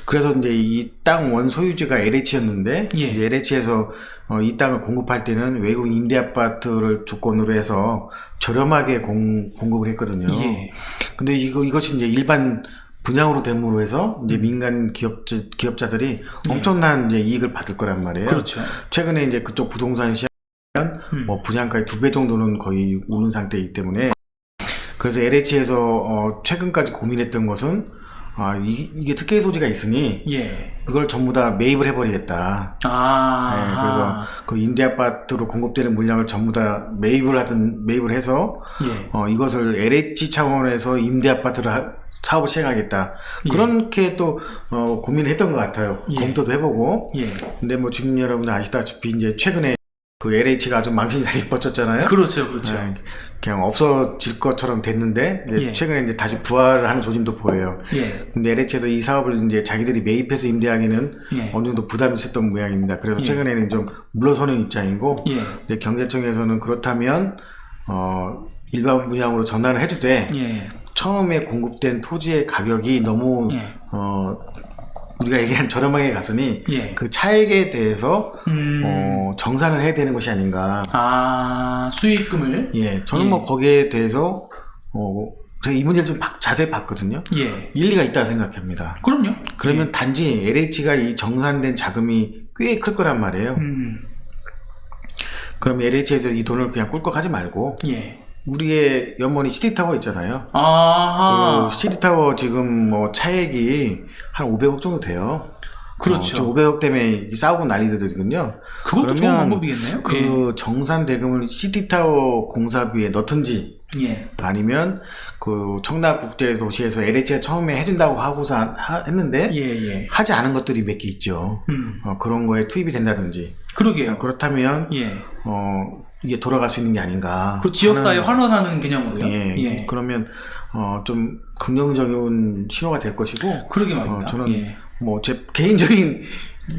[SPEAKER 2] 그래서 이제 이 땅 원 소유주가 LH였는데 이제 LH에서 이 땅을 공급할 때는 외국인 임대 아파트를 조건으로 해서 저렴하게 공급을 했거든요. 근데 이것이 이제 일반 분양으로 됨으로 해서 이제 민간 기업자들이 엄청난 이제 이익을 받을 거란 말이에요.
[SPEAKER 1] 그렇죠.
[SPEAKER 2] 최근에 이제 그쪽 부동산 시장 분양가의 2배 정도는 거의 오른 상태이기 때문에, 그래서 LH에서 최근까지 고민했던 것은 이게 특혜 소지가 있으니 이걸 전부 다 매입을 해버리겠다. 그래서 그 임대 아파트로 공급되는 물량을 전부 다 매입을 해서 이것을 LH 차원에서 임대 아파트를 사업을 시행하겠다. 그렇게 또 고민을 했던 것 같아요. 검토도 해보고. 근데 뭐 지금 여러분들 아시다시피 이제 최근에 그 LH가 아주 망신살이 뻗쳤잖아요.
[SPEAKER 1] 그렇죠.
[SPEAKER 2] 그냥 없어질 것처럼 됐는데 최근에 이제 다시 부활을 하는 조짐도 보여요. 근데 LH에서 이 사업을 이제 자기들이 매입해서 임대하기는 어느 정도 부담이 있었던 모양입니다. 그래서 최근에는 좀 물러서는 입장이고, 이제 경제청에서는 그렇다면 일반 분양으로 전환을 해주되 처음에 공급된 토지의 가격이 너무 우리가 얘기한 저렴하게 갔으니 그 차액에 대해서 정산을 해야 되는 것이 아닌가.
[SPEAKER 1] 수익금을.
[SPEAKER 2] 저는 뭐 거기에 대해서 제가 이 문제를 좀 자세히 봤거든요. 일리가 있다고 생각합니다.
[SPEAKER 1] 그럼요.
[SPEAKER 2] 그러면 단지 LH가 이 정산된 자금이 꽤 클 거란 말이에요. 그럼 LH에서 이 돈을 그냥 꿀꺽하지 말고 우리의 연원이 시티타워 있잖아요. 그 시티타워 지금 뭐 차액이 한 500억 정도 돼요.
[SPEAKER 1] 그렇죠.
[SPEAKER 2] 500억 때문에 싸우고 난리들거든요.
[SPEAKER 1] 그것도 좋은 방법이겠네요.
[SPEAKER 2] 그 정산 대금을 시티타워 공사비에 넣든지 아니면 그 청라국제도시에서 LH가 처음에 해준다고 하고서 했는데 하지 않은 것들이 몇 개 있죠. 그런 거에 투입이 된다든지.
[SPEAKER 1] 그러게요.
[SPEAKER 2] 그렇다면 이게 돌아갈 수 있는 게 아닌가.
[SPEAKER 1] 그 지역사회 환원하는 개념으로요.
[SPEAKER 2] 그러면 좀 긍정적인 신호가 될 것이고.
[SPEAKER 1] 그러게 말입니다.
[SPEAKER 2] 저는 뭐 제 개인적인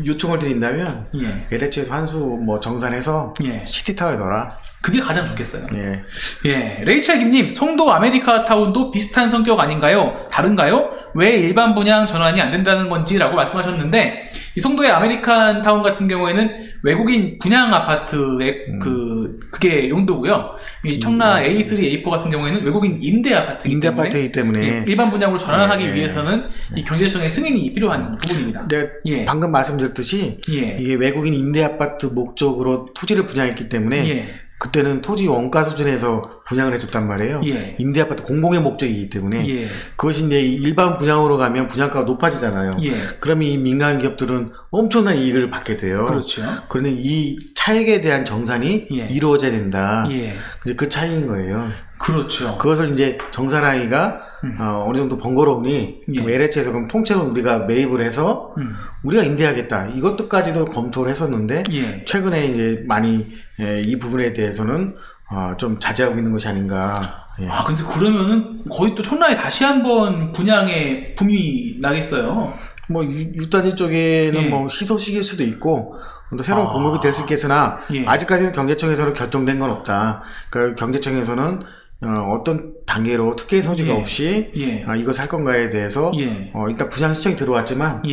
[SPEAKER 2] 요청을 드린다면 LH에서 환수 뭐 정산해서 시티타워에 넣어라.
[SPEAKER 1] 그게 가장 좋겠어요. 레이첼 김님, 송도 아메리카 타운도 비슷한 성격 아닌가요? 다른가요? 왜 일반 분양 전환이 안 된다는 건지 라고 말씀하셨는데, 이 송도의 아메리칸 타운 같은 경우에는 외국인 분양 아파트의 그게 용도고요. 이 청라 A3, A4 같은 경우에는 외국인 임대 아파트이기 때문에
[SPEAKER 2] 일반
[SPEAKER 1] 분양으로 전환하기 위해서는 이 경제청의 승인이 필요한 부분입니다.
[SPEAKER 2] 방금 말씀드렸듯이 이게 외국인 임대 아파트 목적으로 토지를 분양했기 때문에 그때는 토지 원가 수준에서 분양을 해줬단 말이에요. 임대 아파트 공공의 목적이기 때문에 그것이 이제 일반 분양으로 가면 분양가가 높아지잖아요. 그러면 이 민간 기업들은 엄청난 이익을 받게 돼요.
[SPEAKER 1] 그렇죠.
[SPEAKER 2] 그런데 이 차액에 대한 정산이 이루어져야 된다. 이제 그 차이인 거예요.
[SPEAKER 1] 그렇죠.
[SPEAKER 2] 그것을 이제 정산하기가 어느 정도 번거로우니 LH에서 그럼 통째로 우리가 매입을 해서 우리가 임대하겠다. 이것도까지도 검토를 했었는데 최근에 이제 많이 이 부분에 대해서는 좀 자제하고 있는 것이 아닌가.
[SPEAKER 1] 근데 그러면은 거의 또 청라에 다시 한번 분양의 붐이 나겠어요.
[SPEAKER 2] 뭐 6단지 쪽에는 뭐 희소식일 수도 있고 또 새로운 공급이 될 수 있겠으나 아직까지는 경제청에서는 결정된 건 없다. 그러니까 경제청에서는 어떤 단계로 특혜 소지가 없이 이것을 할 건가에 대해서 일단 분양 신청이 들어왔지만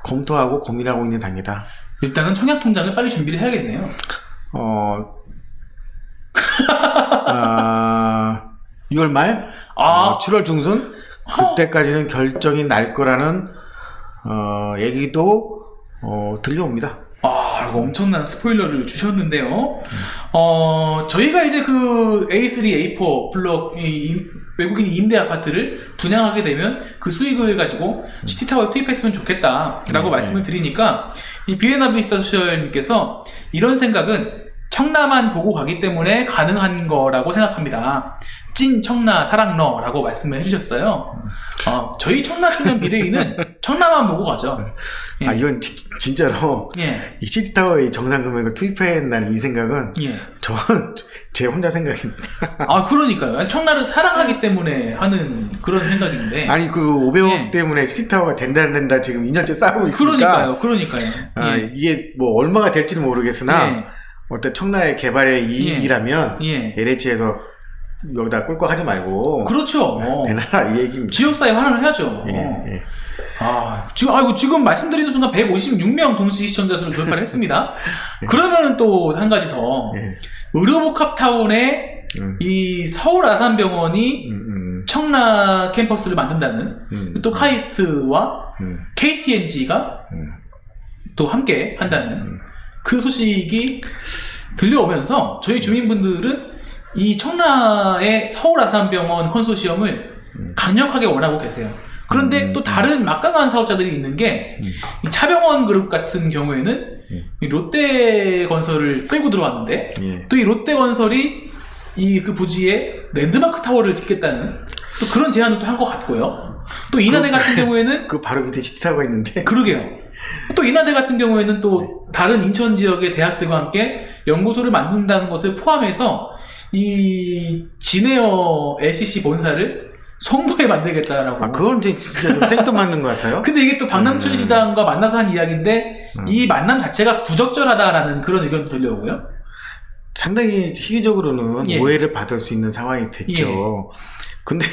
[SPEAKER 2] 검토하고 고민하고 있는 단계다.
[SPEAKER 1] 일단은 청약 통장을 빨리 준비를 해야겠네요.
[SPEAKER 2] 6월 말, 7월 중순 그때까지는 결정이 날 거라는 얘기도 들려옵니다.
[SPEAKER 1] 이거 엄청난 스포일러를 주셨는데요. 저희가 이제 그 A3, A4 블록 외국인 임대 아파트를 분양하게 되면 그 수익을 가지고 시티타워에 투입했으면 좋겠다라고 말씀을 드리니까 이 비에나 비스타 소셜님께서 이런 생각은 청라만 보고 가기 때문에 가능한 거라고 생각합니다. 찐 청라 사랑러라고 말씀을 해주셨어요. 저희 청라 청년 비대위는 청라만 보고 가죠. 예.
[SPEAKER 2] 이건 진짜로
[SPEAKER 1] 예.
[SPEAKER 2] 이 시티타워의 정상 금액을 투입해야 한다는 이 생각은
[SPEAKER 1] 예.
[SPEAKER 2] 제 혼자 생각입니다.
[SPEAKER 1] 그러니까요. 청라를 사랑하기 때문에 하는 그런 생각인데.
[SPEAKER 2] 아니 그 500억
[SPEAKER 1] 예.
[SPEAKER 2] 때문에 시티타워가 된다 안 된다 지금 2년째 싸우고 있으니까.
[SPEAKER 1] 그러니까요. 예.
[SPEAKER 2] 이게 뭐 얼마가 될지는 모르겠으나
[SPEAKER 1] 예.
[SPEAKER 2] 어떤 청라의 개발의 이익이라면
[SPEAKER 1] 예.
[SPEAKER 2] LH에서 여기다 꿀꺽하지 말고
[SPEAKER 1] 그렇죠.
[SPEAKER 2] 되나 이 얘기입니다.
[SPEAKER 1] 지역사회 환원을 해야죠.
[SPEAKER 2] 예.
[SPEAKER 1] 지금 말씀드리는 순간 156명 동시 시청자 수를 돌파를 했습니다. 그러면은 또 한 가지 더. 의료복합타운에 이 서울 아산병원이 청라 캠퍼스를 만든다는 또 카이스트와 KTNG가 또 함께 한다는 그 소식이 들려오면서 저희 주민분들은 이 청라의 서울 아산병원 컨소시엄을 강력하게 원하고 계세요. 그런데 또 다른 막강한 사업자들이 있는 게 이 차병원 그룹 같은 경우에는 이 롯데건설을 끌고 들어왔는데 또 이 롯데건설이 이 그 부지에 랜드마크 타워를 짓겠다는 또 그런 제안을 또 한 것 같고요. 또 인하대 같은 경우에는
[SPEAKER 2] 그 바로 밑에 시티타워가 있는데
[SPEAKER 1] 그러게요. 또 인하대 같은 경우에는 또 다른 인천 지역의 대학들과 함께 연구소를 만든다는 것을 포함해서 이 진에어 LCC 본사를 송도에 만들겠다라고.
[SPEAKER 2] 그건 진짜 좀 생뚱맞는 것 같아요.
[SPEAKER 1] 근데 이게 또 박남춘 시장과 만나서 한 이야기인데 이 만남 자체가 부적절하다라는 그런 의견도 들려오고요.
[SPEAKER 2] 상당히 시기적으로는
[SPEAKER 1] 예.
[SPEAKER 2] 오해를 받을 수 있는 상황이 됐죠. 근데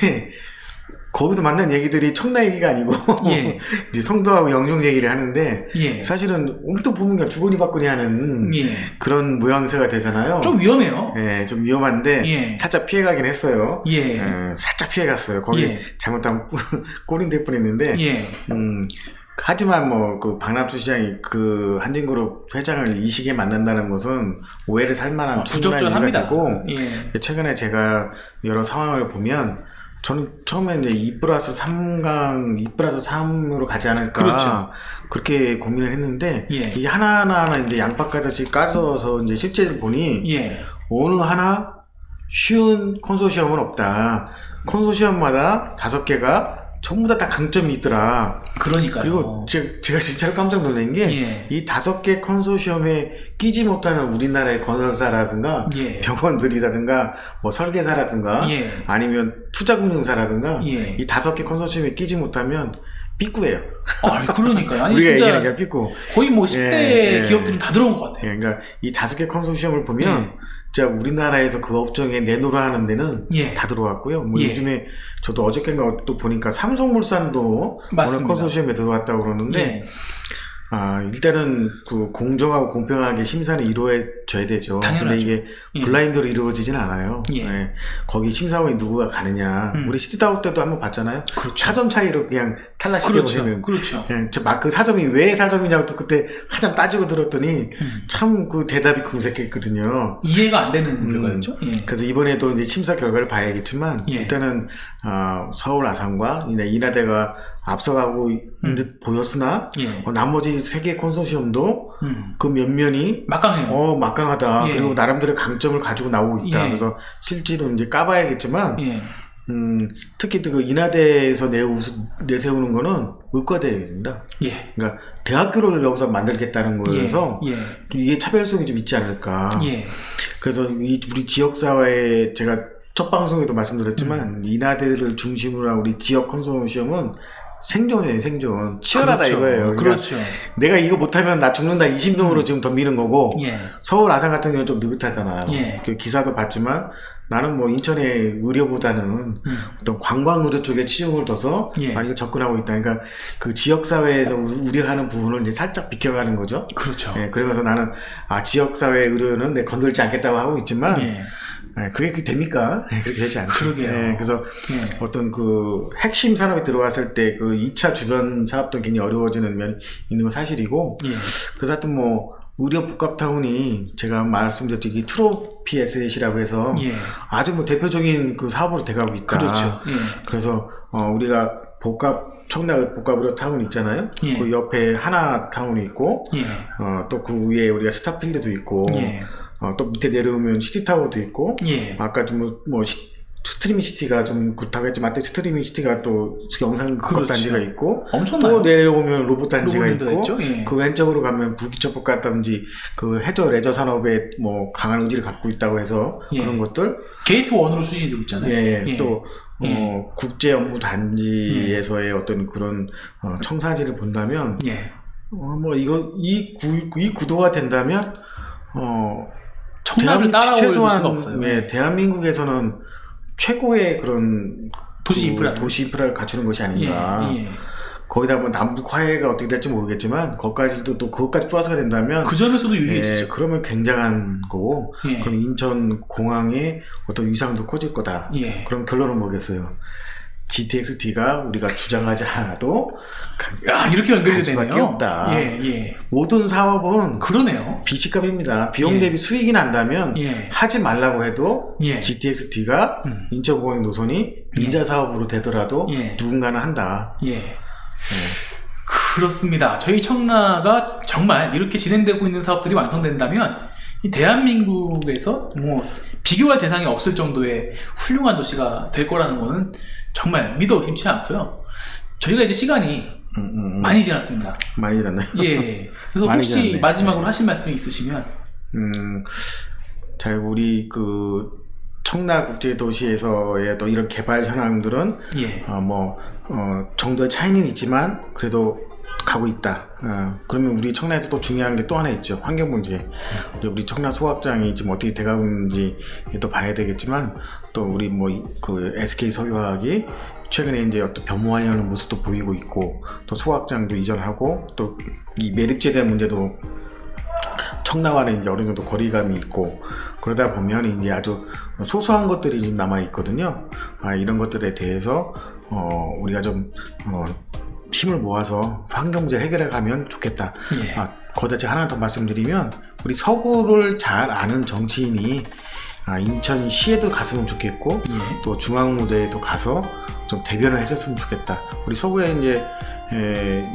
[SPEAKER 2] 거기서 만난 얘기들이 청라 얘기가 아니고
[SPEAKER 1] 예.
[SPEAKER 2] 이제 성도하고 영종 얘기를 하는데
[SPEAKER 1] 예.
[SPEAKER 2] 사실은 엉뚱 보면 그냥 주거니 받거니 하는
[SPEAKER 1] 예.
[SPEAKER 2] 그런 모양새가 되잖아요.
[SPEAKER 1] 좀 위험해요.
[SPEAKER 2] 예, 좀 위험한데
[SPEAKER 1] 예.
[SPEAKER 2] 살짝 피해가긴 했어요.
[SPEAKER 1] 예.
[SPEAKER 2] 살짝 피해갔어요. 거기
[SPEAKER 1] 예.
[SPEAKER 2] 잘못하면 꼴인 될 뻔했는데
[SPEAKER 1] 예.
[SPEAKER 2] 하지만 뭐 그 박남춘 시장이 그 한진그룹 회장을 이 시기에 만난다는 것은 오해를 살 만한 충분한 이유가
[SPEAKER 1] 부적절합니다.
[SPEAKER 2] 되고
[SPEAKER 1] 예.
[SPEAKER 2] 최근에 제가 여러 상황을 보면 저는 처음에 이제 2+3으로 가지 않을까
[SPEAKER 1] 그렇죠.
[SPEAKER 2] 그렇게 고민을 했는데
[SPEAKER 1] 예.
[SPEAKER 2] 이 하나하나 이제 양파까지 까져서 이제 실제를 보니
[SPEAKER 1] 예.
[SPEAKER 2] 어느 하나 쉬운 컨소시엄은 없다. 컨소시엄마다 5개가 전부 다 강점이 있더라.
[SPEAKER 1] 그러니까요.
[SPEAKER 2] 그리고 제가 진짜로 깜짝 놀란 게 이 5개 컨소시엄에 끼지 못하는 우리나라의 건설사라든가
[SPEAKER 1] 예.
[SPEAKER 2] 병원들이라든가 뭐 설계사라든가
[SPEAKER 1] 예.
[SPEAKER 2] 아니면 투자금융사라든가
[SPEAKER 1] 예.
[SPEAKER 2] 이 5개 컨소시엄에 끼지 못하면 삐꾸예요.
[SPEAKER 1] 그러니까요. 아니
[SPEAKER 2] 우리가
[SPEAKER 1] 진짜
[SPEAKER 2] 얘기하는 게 삐꾸.
[SPEAKER 1] 거의 뭐 10대 기업들은 다 들어온 것 같아요.
[SPEAKER 2] 그러니까 이 5개 컨소시엄을 보면 진짜 우리나라에서 그 업종에 내놓으라 하는 데는 다 들어왔고요. 뭐 요즘에 저도 어저께인가 또 보니까 삼성물산도 어느 컨소시엄에 들어왔다고 그러는데 일단은 그 공정하고 공평하게 심사는 이루어져야 되죠.
[SPEAKER 1] 당연하죠.
[SPEAKER 2] 근데 이게 블라인드로 이루어지진 않아요. 거기 심사원이 누구가 가느냐. 우리 시티타워 때도 한번 봤잖아요.
[SPEAKER 1] 그렇죠.
[SPEAKER 2] 4점 차이로 그냥 탈락시켜버리는.
[SPEAKER 1] 그렇죠.
[SPEAKER 2] 그 4점이 왜 4점이냐고 또 그때 한참 따지고 들었더니 참 그 대답이 궁색했거든요.
[SPEAKER 1] 이해가 안 되는 결과였죠.
[SPEAKER 2] 그래서 이번에도 이제 심사 결과를 봐야겠지만 일단은 서울 아산과 인하대가 앞서가고 있는 듯 보였으나 나머지 3개 컨소시엄도 그 면면이
[SPEAKER 1] 막강해요.
[SPEAKER 2] 막강하다. 그리고 나름대로 강점을 가지고 나오고 있다. 그래서 실제로 이제 까봐야겠지만 특히 그 인하대에서 내세우는 거는 의과대입니다. 그러니까 대학교를 여기서 만들겠다는 거여서 이게 차별성이 좀 있지 않을까. 그래서 우리 지역사회에 제가 첫 방송에도 말씀드렸지만 인하대를 중심으로 한 우리 지역 컨소시엄은 생존이에요, 생존. 치열하다 이거예요.
[SPEAKER 1] 그렇죠.
[SPEAKER 2] 내가 이거 못하면 나 죽는다 이 심정으로 지금 덤비는 거고 서울 아산 같은 경우는 좀 느긋하잖아요. 그 기사도 봤지만 나는 뭐 인천의 의료보다는 어떤 관광 의료 쪽에 치중을 둬서
[SPEAKER 1] 예.
[SPEAKER 2] 많이 접근하고 있다. 그러니까 그 지역 사회에서 우려하는 부분을 이제 살짝 비켜가는 거죠.
[SPEAKER 1] 그렇죠.
[SPEAKER 2] 예, 그러면서 나는 지역 사회 의료는 내 건들지 않겠다고 하고 있지만
[SPEAKER 1] 예.
[SPEAKER 2] 그게 됩니까? 그렇게 되지 않죠.
[SPEAKER 1] 그러게요.
[SPEAKER 2] 예, 그래서
[SPEAKER 1] 예.
[SPEAKER 2] 어떤 그 핵심 산업이 들어왔을 때 그 2차 주변 사업도 굉장히 어려워지는 면이 있는 건 사실이고,
[SPEAKER 1] 예.
[SPEAKER 2] 그래서 하여튼 뭐 의료 복합타운이 제가 말씀드렸죠. 이 트로피 에셋이라고 해서
[SPEAKER 1] 예.
[SPEAKER 2] 아주 뭐 대표적인 그 사업으로 돼가고 있다.
[SPEAKER 1] 그렇죠. 예.
[SPEAKER 2] 그래서 우리가 청라 복합 의료 타운 있잖아요.
[SPEAKER 1] 예.
[SPEAKER 2] 그 옆에 하나 타운이 있고,
[SPEAKER 1] 예.
[SPEAKER 2] 또 그 위에 우리가 스타필드도 있고,
[SPEAKER 1] 예.
[SPEAKER 2] 또 밑에 내려오면 시티타워도 있고,
[SPEAKER 1] 예.
[SPEAKER 2] 아까 좀 스트리밍 시티가 좀 그렇다고 했지만, 스트리밍 시티가 또 영상
[SPEAKER 1] 그렇죠.
[SPEAKER 2] 단지가 있고,
[SPEAKER 1] 엄청나요.
[SPEAKER 2] 또 내려오면 로봇 단지가
[SPEAKER 1] 로봇도
[SPEAKER 2] 있고,
[SPEAKER 1] 있죠? 예.
[SPEAKER 2] 그 왼쪽으로 가면 부기첩법 같다든지 그 해저 레저 산업에 뭐 강한 의지를 갖고 있다고 해서
[SPEAKER 1] 예.
[SPEAKER 2] 그런 것들,
[SPEAKER 1] 게이트 1으로 추진이 되고 있잖아요.
[SPEAKER 2] 예,
[SPEAKER 1] 예.
[SPEAKER 2] 또
[SPEAKER 1] 예.
[SPEAKER 2] 국제 업무 단지에서의 어떤 그런 청사진을 본다면,
[SPEAKER 1] 예.
[SPEAKER 2] 뭐 이 구도가 된다면
[SPEAKER 1] 청라를 따라올 수가
[SPEAKER 2] 최소한
[SPEAKER 1] 없어요.
[SPEAKER 2] 예, 대한민국에서는 최고의 그런
[SPEAKER 1] 도시 인프라.
[SPEAKER 2] 도시 인프라를 갖추는 것이 아닌가.
[SPEAKER 1] 예. 예.
[SPEAKER 2] 거기다 뭐 남북 화해가 어떻게 될지 모르겠지만 거기까지도 또 그것까지 플러스가 된다면
[SPEAKER 1] 그 점에서도
[SPEAKER 2] 예,
[SPEAKER 1] 유리해지죠.
[SPEAKER 2] 그러면 굉장한 거고
[SPEAKER 1] 예.
[SPEAKER 2] 그럼 인천 공항의 어떤 위상도 커질 거다.
[SPEAKER 1] 예.
[SPEAKER 2] 그럼 결론은 뭐겠어요? GTX-T가 우리가 주장하지 않아도
[SPEAKER 1] 이렇게 연결이
[SPEAKER 2] 갈 수밖에
[SPEAKER 1] 되네요.
[SPEAKER 2] 없다.
[SPEAKER 1] 예. 예.
[SPEAKER 2] 모든 사업은
[SPEAKER 1] 그러네요.
[SPEAKER 2] 비식값입니다. 비용
[SPEAKER 1] 예.
[SPEAKER 2] 대비 수익이 난다면
[SPEAKER 1] 예.
[SPEAKER 2] 하지 말라고 해도
[SPEAKER 1] 예.
[SPEAKER 2] GTX-T가 인천공항 노선이 인자 사업으로 되더라도
[SPEAKER 1] 예.
[SPEAKER 2] 누군가는 한다.
[SPEAKER 1] 예. 그렇습니다. 저희 청라가 정말 이렇게 진행되고 있는 사업들이 완성된다면 이 대한민국에서 뭐 비교할 대상이 없을 정도의 훌륭한 도시가 될 거라는 거는 정말 믿어 의심치 않고요. 저희가 이제 시간이 많이 지났습니다.
[SPEAKER 2] 많이 지났나요?
[SPEAKER 1] 예. 그래서
[SPEAKER 2] 많이
[SPEAKER 1] 혹시
[SPEAKER 2] 지났네.
[SPEAKER 1] 마지막으로 하실 말씀이 있으시면
[SPEAKER 2] 자, 우리 그 청라국제도시에서의 또 이런 개발 현황들은
[SPEAKER 1] 예.
[SPEAKER 2] 정도의 차이는 있지만 그래도 가고 있다. 그러면 우리 청라에서 또 중요한 게 또 하나 있죠. 환경 문제. 우리 청라 소각장이 지금 어떻게 돼가고 있는지 또 봐야 되겠지만 또 우리 뭐 그 SK 석유화학이 최근에 이제 어떤 변모하려는 모습도 보이고 있고 또 소각장도 이전하고 또 이 매립지에 대한 문제도 청라와는 이제 어느 정도 거리감이 있고 그러다 보면 이제 아주 소소한 것들이 지금 남아 있거든요. 이런 것들에 대해서 우리가 좀 힘을 모아서 환경 문제를 해결해 가면 좋겠다.
[SPEAKER 1] 예.
[SPEAKER 2] 거기다 제가 하나 더 말씀드리면 우리 서구를 잘 아는 정치인이 인천시에도 갔으면 좋겠고
[SPEAKER 1] 예.
[SPEAKER 2] 또 중앙무대에도 가서 좀 대변을 했었으면 좋겠다. 우리 서구에 이제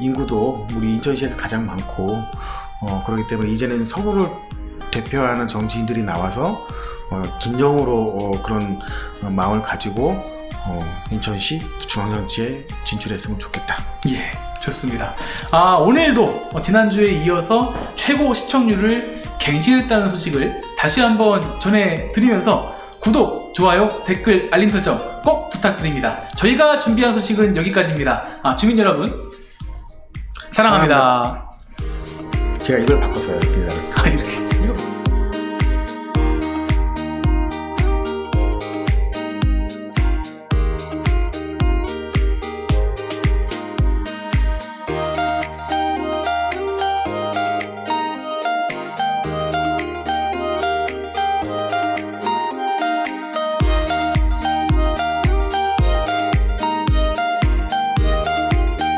[SPEAKER 2] 인구도 우리 인천시에서 가장 많고 그렇기 때문에 이제는 서구를 대표하는 정치인들이 나와서 진정으로 그런 마음을 가지고 인천시 중앙정치에 진출했으면 좋겠다.
[SPEAKER 1] 예, 좋습니다. 오늘도 지난주에 이어서 최고 시청률을 갱신했다는 소식을 다시 한번 전해드리면서 구독, 좋아요, 댓글, 알림 설정 꼭 부탁드립니다. 저희가 준비한 소식은 여기까지입니다. 주민 여러분, 사랑합니다.
[SPEAKER 2] 제가 이걸 바꿨어요.
[SPEAKER 1] 이렇게.